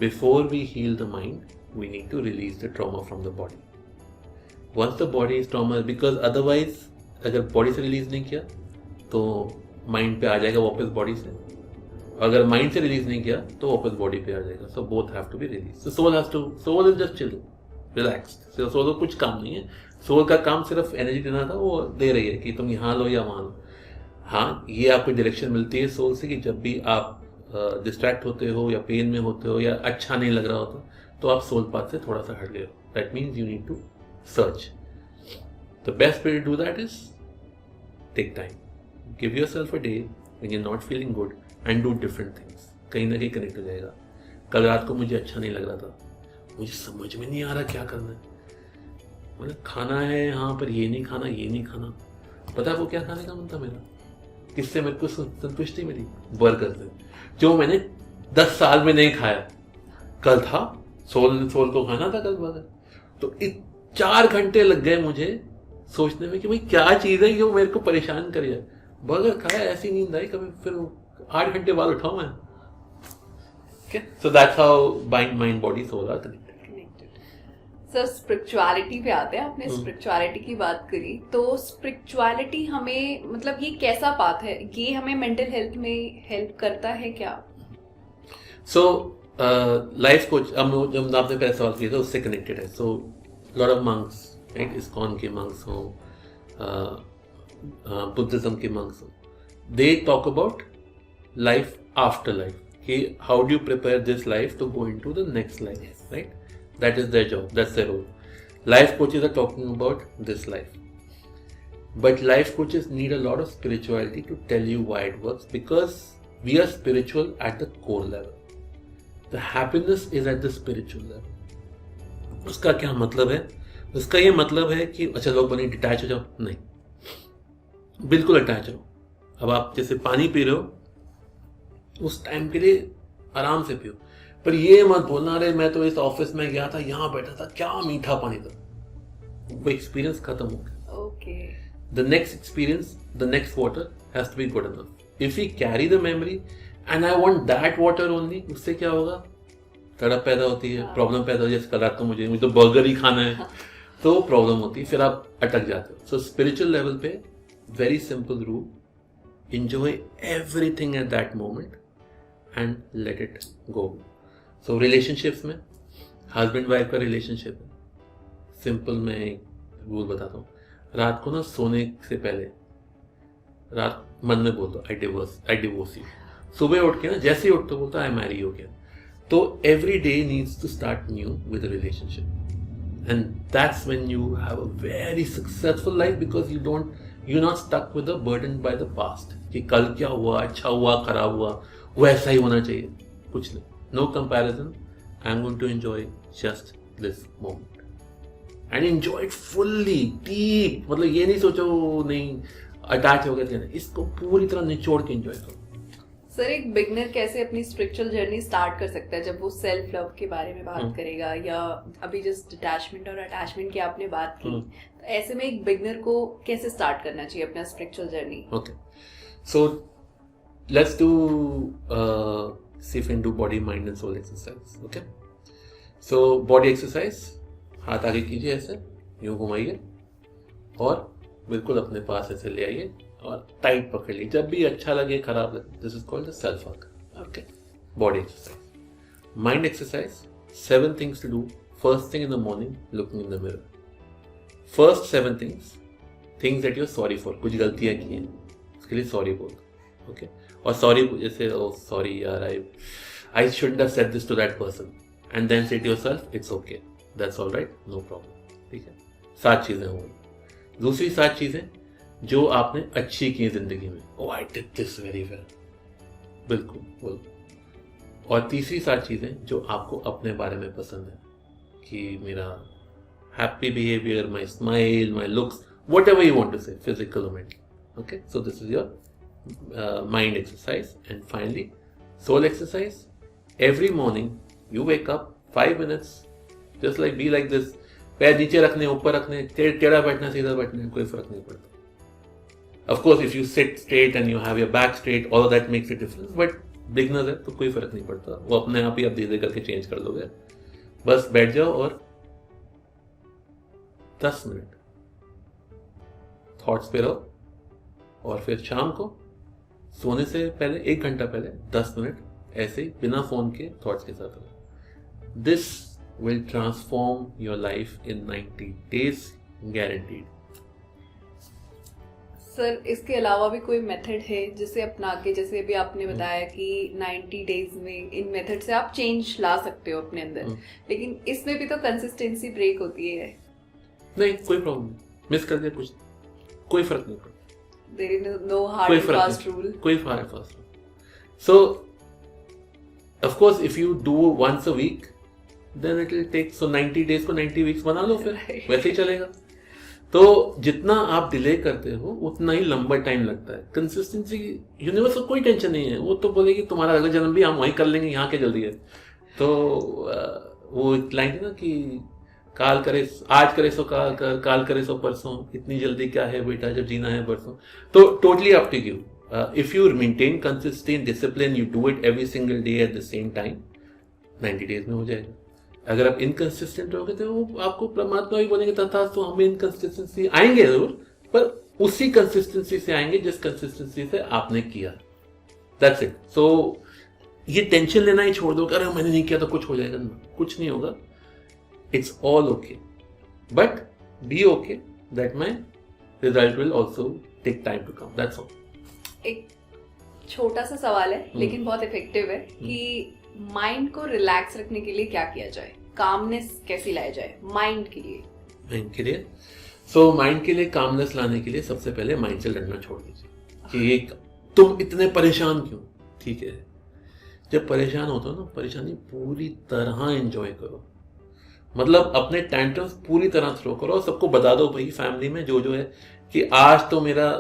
Speaker 2: Before we heal the mind, we need to release the trauma from the body. Once the body is trauma, because otherwise अगर बॉडी से रिलीज नहीं किया तो माइंड पे आ जाएगा वापस बॉडी से, अगर माइंड से रिलीज नहीं किया तो वापस बॉडी पे आ जाएगा। So both have to be release. So soul is just chill, relaxed. Soul को कुछ काम नहीं है, सोल का काम सिर्फ एनर्जी देना था, वो दे रही है कि तुम यहाँ लो या वहाँ लो। हाँ, ये आपको डायरेक्शन मिलती है सोल से कि जब भी आप डिस्ट्रैक्ट होते हो या पेन में होते हो या अच्छा नहीं लग रहा होता, तो आप सोल पाथ से थोड़ा सा हट गए हो। That means you need to search. The best way to do that is take time, give yourself a day when you are not feeling good and do different things. कहीं ना कहीं connect हो जाएगा। कल रात को मुझे अच्छा नहीं लग रहा था, मुझे समझ में नहीं आ रहा क्या करना है। मतलब खाना है यहाँ पर, ये नहीं खाना, ये नहीं खाना। पता है वो क्या खाने का मन था मेरा? किससे मेरे को संतुष्टि मिली? बर्गर से, जो मैंने 10 साल में नहीं खाया। कल था सोल को खाना था कल बर्गर। तो 4 घंटे लग गए मुझे सोचने में कि भाई क्या चीज़ है जो मेरे को परेशान कर जाए। बर्गर खाया, ऐसी नींद आई, कभी फिर 8 घंटे बाद उठाऊँ मैं, Okay, so that's how mind, body, soul are connected.
Speaker 1: Sir spirituality पे आते हैं. आपने स्पिरिचुअलिटी की बात करी, तो स्पिरिचुअलिटी हमें मतलब ये कैसा पाथ है, ये हमें मेंटल हेल्थ में हेल्प करता है क्या?
Speaker 2: सो लाइफ कोच जब आपने पहले सवाल किया था उससे कनेक्टेड है. So lot of monks, right, ISKCON के मंक्स हो, बुद्धिज्म के मंक्स हो, they talk about life after life, कि how do you prepare this life to go into the next life, right? That is their job, that's their role. Life coaches are talking about this life. But life coaches need a lot of spirituality to tell you why it works, because we are spiritual at the core level. The happiness is at the spiritual level. उसका क्या मतलब है? उसका ये मतलब है कि अच्छा लोग बने डिटैच हो जाओ, नहीं, बिल्कुल अटैच रहो. अब आप जैसे पानी पी रहे हो, उस टाइम के लिए आराम से पियो, पर ये मत बोलना अरे मैं तो इस ऑफिस में गया था, यहाँ बैठा था, क्या मीठा पानी था. वो एक्सपीरियंस खत्म हो गया.
Speaker 1: Okay.
Speaker 2: The next experience, the next water has to be good enough. If we carry the memory and I want that water only, उससे क्या होगा? तड़प पैदा होती है, प्रॉब्लम पैदा होती है. जैसे कल रात को मुझे तो बर्गर ही खाना है, तो प्रॉब्लम होती है, फिर आप अटक जाते हो. सो स्पिरिचुअल लेवल पे very simple rule, enjoy everything at that moment and let it go. So relationships में हस्बैंड वाइफ का रिलेशनशिप है, सिंपल मैं एक रूल बताता हूँ. रात को ना सोने से पहले रात मन में बोल दो आई डिवोर्स यू. सुबह उठ के ना जैसे ही उठते बोलता आई मैरी यू अगेन. तो every day needs to start new with a relationship, and that's when you have a very successful life, because you're not stuck with the burden by the past कि कल क्या हुआ, अच्छा हुआ, खराब हुआ, वैसा ही होना चाहिए. कुछ नहीं, no comparison. I'm going to enjoy just this moment and enjoy it fully, deep. मतलब ये नहीं सोचो नहीं अटैच हो गए, इसको पूरी तरह निचोड़ के एंजॉय करो.
Speaker 1: सर एक बिगनर कैसे अपनी स्पिरिचुअल जर्नी स्टार्ट कर सकता है जब वो सेल्फ लव के बारे में बात करेगा, या अभी जस्ट डिटैचमेंट और अटैचमेंट की आपने बात की, तो ऐसे में एक बिगनर को कैसे स्टार्ट करना चाहिए अपना spiritual journey?
Speaker 2: Okay, so let's do see if we can do body, mind and soul exercise. Okay, so body exercise, हाथ आगे कीजिए, ऐसे यूं घुमाइए और बिल्कुल अपने पास ऐसे ले आइए और टाइट पकड़ लीजिए. जब भी अच्छा लगे, खराब लगे, this is called the self hug. Okay, body exercise. Mind exercise, 7 things to do first thing in the morning looking in the mirror. First 7 things that you're sorry for. कुछ गलतियां की हैं, उसके लिए सॉरी बोल. ओके, और sorry जैसे sorry यार I shouldn't have said this to that person, and then say to yourself it's okay, that's alright, no problem. ठीक है, 7 चीजें होंगी. दूसरी 7 चीजें जो आपने अच्छी की जिंदगी में, oh I did this very well, बिल्कुल बोलो. और तीसरी 7 चीजें जो आपको अपने बारे में पसंद है, कि मेरा happy behaviour, my smile, my looks, whatever you want to say, physical और mental. Okay, so this is your mind exercise. And finally, soul exercise. Every morning you wake up 5 minutes, just like be like this. पैर नीचे रखने, ऊपर रखने, टेढ़ा बैठना, सीधा बैठना, कोई फर्क नहीं पड़ता. Of course, if you sit straight and you have your back straight, all of that makes a difference. But beginners है तो कोई फर्क नहीं पड़ता, वो अपने आप ही आप धीरे करके चेंज कर लोगे. बस बैठ जाओ और 10 मिनट थॉट्स पे रहो, और फिर शाम को सोने से पहले 1 घंटा पहले 10 मिनट ऐसे ही बिना फोन के थॉट्स के साथ रहो. This will transform your life in 90 days, guaranteed.
Speaker 1: Sir इसके अलावा भी कोई मेथड है जिसे अपना के, जैसे अभी आपने बताया कि 90 days में इन मेथड से आप चेंज ला सकते हो अपने अंदर, लेकिन इसमें भी तो कंसिस्टेंसी ब्रेक होती है.
Speaker 2: नहीं, कोई प्रॉब्लम नहीं, मिस कर दिया कुछ, कोई फर्क नहीं पड़ता.
Speaker 1: There is no hard and fast rule.
Speaker 2: कोई hard and fast rule. So, of course, if you do once a week, then it will take, so 90 days को 90 weeks बना लो, फिर वैसे ही चलेगा. तो जितना आप डिले करते हो उतना ही लंबा टाइम लगता है. कंसिस्टेंसी यूनिवर्स को कोई टेंशन नहीं है, वो तो बोलेगी तुम्हारा अगला जन्म भी हम वहीं कर लेंगे, यहाँ के जल्दी है. तो वो एक लाइन है ना कि काल करे आज करे सो काल कर, काल करे सो परसों, इतनी जल्दी क्या है बेटा जब जीना है परसों. तो totally up to you. If you maintain consistent discipline, you do it every single day at the same time, 90 days में हो जाएगा। अगर आप इनकंसिस्टेंट रहोगे तो वो आपको परमात्मा भी बोलेंगे तथा तो हमें इनकंसिस्टेंसी आएंगे जरूर, पर उसी कंसिस्टेंसी से आएंगे जिस कंसिस्टेंसी से आपने किया। That's it. सो ये टेंशन लेना ही छोड़ दो कि अरे मैंने नहीं किया तो कुछ हो जाएगा, कुछ नहीं होगा। It's all okay, but be okay that my result will also take time to come. That's all.
Speaker 1: एक छोटा सा सवाल है लेकिन बहुत इफेक्टिव है कि माइंड को रिलैक्स रखने के लिए क्या किया जाए, कामनेस कैसी लाया जाए माइंड के लिए?
Speaker 2: माइंड के लिए कामनेस लाने के लिए सबसे पहले माइंड से लड़ना छोड़ दीजिए कि तुम इतने परेशान क्यों। ठीक है, जब परेशान होते हो ना, परेशानी पूरी तरह एंजॉय करो, मतलब अपने टेंट्रम्स पूरी तरह थ्रो करो और सबको बता दो भाई फैमिली में जो है कि आज तो मेरा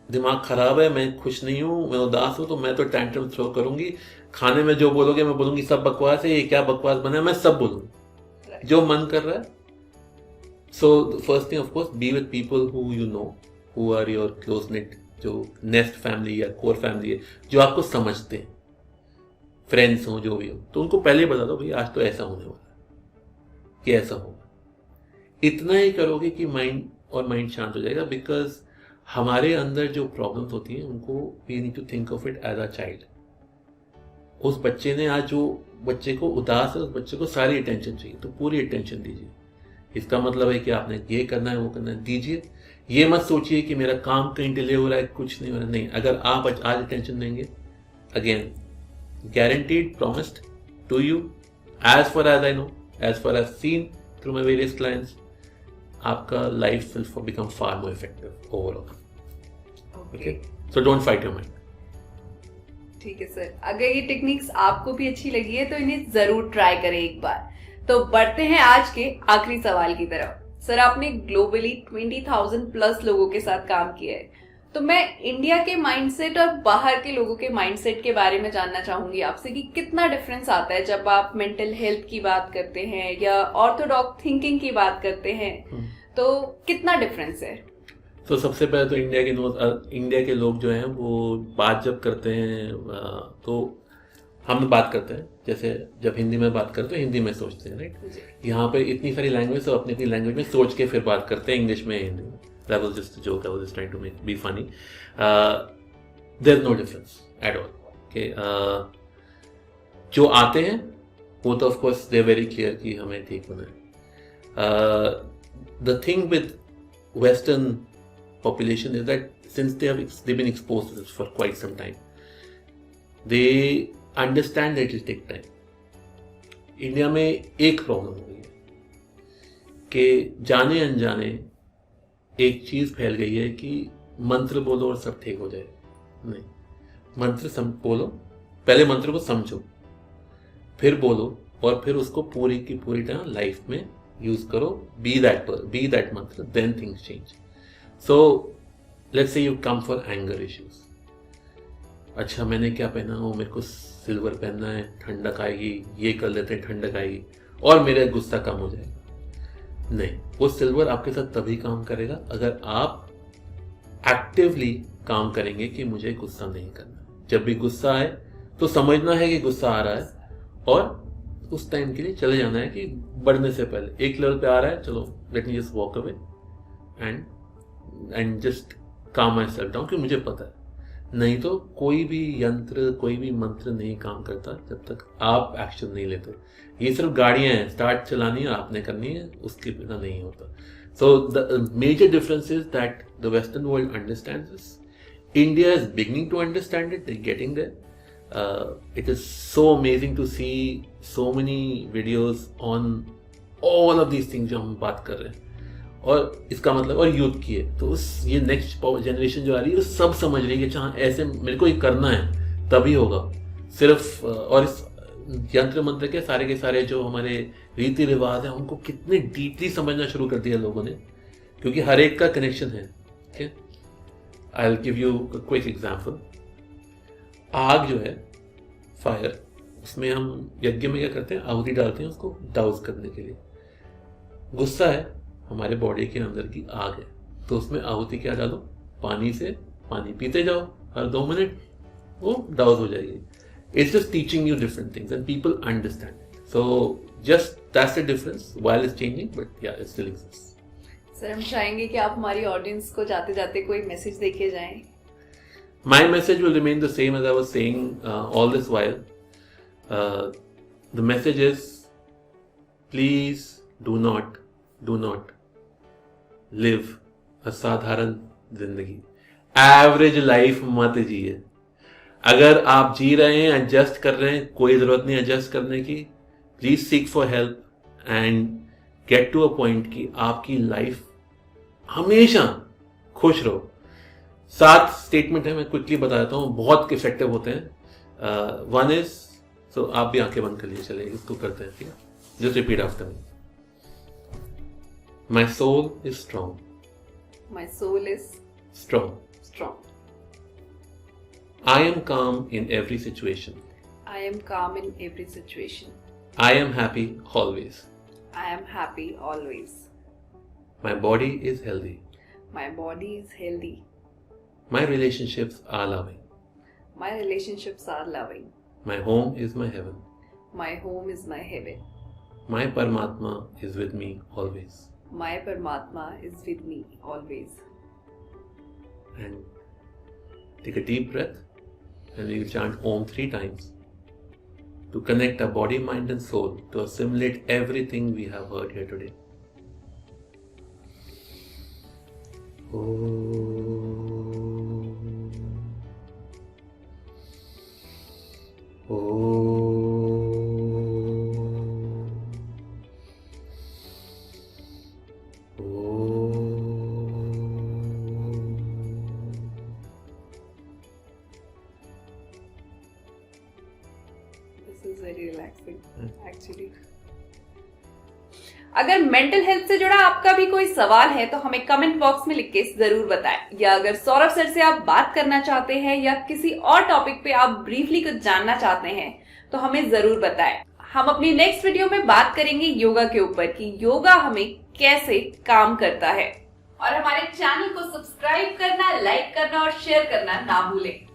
Speaker 2: दिमाग खराब है, मैं खुश नहीं हूं, मैं उदास हूं, तो मैं तो टेंट्रम थ्रो करूंगी। खाने में जो बोलोगे मैं बोलूंगी सब बकवास है, ये क्या बकवास बना है, मैं सब बोलूंगी जो मन कर रहा है। So first thing of course be with people who you know, who are your close net, जो नेस्ट फैमिली या कोर फैमिली है, जो आपको समझते हैं, फ्रेंड्स हो जो भी हो, तो उनको पहले बता दो भाई आज तो ऐसा होने वाला है कि ऐसा होगा। इतना ही करोगे कि माइंड शांत हो जाएगा। बिकॉज हमारे अंदर जो प्रॉब्लम्स होती हैं उनको we need to think of it as a child. उस बच्चे ने आज जो बच्चे को उदास है, उस बच्चे को सारी अटेंशन चाहिए, तो पूरी अटेंशन दीजिए। इसका मतलब है कि आपने ये करना है वो करना है, दीजिए। ये मत सोचिए कि मेरा काम कहीं डिले हो रहा है, कुछ नहीं हो रहा है। नहीं, अगर आप आज अटेंशन देंगे, again guaranteed, promised to you, as far as I know, as far as seen through my various clients, आपका life will become far more effective overall. Okay? So don't fight your mind.
Speaker 1: ठीक है sir, अगर ये techniques आपको भी अच्छी लगी है तो इन्हें जरूर ट्राई करें एक बार। तो बढ़ते हैं आज के आखिरी सवाल की तरफ। सर, आपने ग्लोबली 20,000 प्लस लोगों के साथ काम किया है, तो मैं इंडिया के माइंडसेट और बाहर के लोगों के माइंडसेट के बारे में जानना चाहूंगी आपसे कि कितना डिफरेंस आता है जब आप मेंटल हेल्थ की बात करते हैं या ऑर्थोडॉक्स थिंकिंग की बात करते हैं, तो कितना डिफरेंस है?
Speaker 2: तो सबसे पहले तो इंडिया के लोग जो हैं वो बात जब करते हैं तो हम बात करते हैं जैसे जब हिंदी में बात करते हैं हिंदी में सोचते हैं, राइट। यहाँ पे इतनी सारी लैंग्वेज, तो अपनी अपनी लैंग्वेज में सोच के फिर बात करते हैं, इंग्लिश में, हिंदी में। That was just a joke. I was just trying to be funny. There's no difference at all. Okay. जो आते हैं वो तो of course they're very clear कि हमें ठीक होना है। The thing with Western population is that since they've been exposed to this for quite some time, they understand that it will take time. India में एक प्रॉब्लम हो गई है कि जाने अनजाने एक चीज फैल गई है कि मंत्र बोलो और सब ठीक हो जाए। नहीं, मंत्र बोलो, पहले मंत्र को समझो, फिर बोलो और फिर उसको पूरी की पूरी तरह लाइफ में यूज करो। Be that mantra, then things change. So let's say you come for anger issues. अच्छा, मैंने क्या पहना हो, मेरे को सिल्वर पहनना है, ठंडक आएगी, ये कर लेते हैं, ठंडक आएगी और मेरा गुस्सा कम हो जाएगा। नहीं, वो सिल्वर आपके साथ तभी काम करेगा अगर आप एक्टिवली काम करेंगे कि मुझे गुस्सा नहीं करना। जब भी गुस्सा आए तो समझना है कि गुस्सा आ रहा है और उस टाइम के लिए चले जाना है कि बढ़ने से पहले एक लेवल पे आ रहा है, चलो let me just walk away and just काम माई सेल्फ डाउन, कि मुझे पता है। नहीं तो कोई भी यंत्र, कोई भी मंत्र नहीं काम करता जब तक आप एक्शन नहीं लेते। ये सिर्फ गाड़ियां हैं, स्टार्ट चलानी है आपने करनी है, उसके बिना नहीं होता। So the major difference is that the western world understands this. India is beginning to understand it, they getting there. It is so amazing to see so many videos on all of these things जो हम बात कर रहे हैं। और इसका मतलब, और यूथ की है तो ये नेक्स्ट जनरेशन जो आ रही है वो सब समझ रही है कि अच्छा ऐसे मेरे को ये करना है तभी होगा। सिर्फ और इस यंत्र मंत्र के सारे जो हमारे रीति रिवाज है उनको कितने डीपली समझना शुरू कर दिया लोगों ने, क्योंकि हर एक का कनेक्शन है। ठीक है, I will give you quick example. आग जो है, फायर, उसमें हम यज्ञ में क्या करते हैं, आहुति डालते हैं उसको डाउस करने के लिए। गुस्सा है, हमारे बॉडी के अंदर की आग है, तो उसमें आहुति क्या डालो, पानी से, पानी पीते जाओ हर 2 मिनट, वो डाउस हो जाएगी। It's just teaching you different things and people understand. So just that's the difference. While it's changing, but yeah, it still exists.
Speaker 1: Sir हम चाहेंगे कि आप हमारी ऑडियंस को जाते जाते कोई मैसेज देके जाएं.
Speaker 2: My message will remain the same as I was saying all this while. The message is, please do not live a साधारण जिंदगी. एवरेज लाइफ मत जिए. अगर आप जी रहे हैं, एडजस्ट कर रहे हैं, कोई जरूरत नहीं एडजस्ट करने की. Please seek for help and get to a point कि आपकी लाइफ हमेशा खुश रहो. 7 स्टेटमेंट है, मैं क्विकली बता देता हूँ, बहुत इफेक्टिव होते हैं. वन इज, सो आप भी आंखें बंद कर लिए चले, इसको करते हैं, ठीक है. Just repeat after me. My soul is strong.
Speaker 1: My soul is
Speaker 2: strong. I am calm in every situation.
Speaker 1: I am calm in every situation.
Speaker 2: I am happy always.
Speaker 1: I am happy always.
Speaker 2: My body is healthy.
Speaker 1: My body is healthy.
Speaker 2: My relationships are loving.
Speaker 1: My relationships are loving.
Speaker 2: My home is my heaven.
Speaker 1: My home is my heaven.
Speaker 2: My Paramatma is with me always.
Speaker 1: My Paramatma is with me always.
Speaker 2: And take a deep breath and we will chant Om 3 times to connect our body, mind and soul to assimilate everything we have heard here today.
Speaker 1: This is very relaxing, actually. अगर mental health से जुड़ा आपका भी कोई सवाल है तो हमें कमेंट बॉक्स में लिख के जरूर बताएं, या अगर सौरभ सर से आप बात करना चाहते हैं या किसी और टॉपिक पे आप ब्रीफली कुछ जानना चाहते हैं तो हमें जरूर बताएं. हम अपनी नेक्स्ट वीडियो में बात करेंगे योगा के ऊपर कि योगा हमें कैसे काम करता है. और हमारे चैनल को सब्सक्राइब करना, लाइक करना और शेयर करना ना भूलें.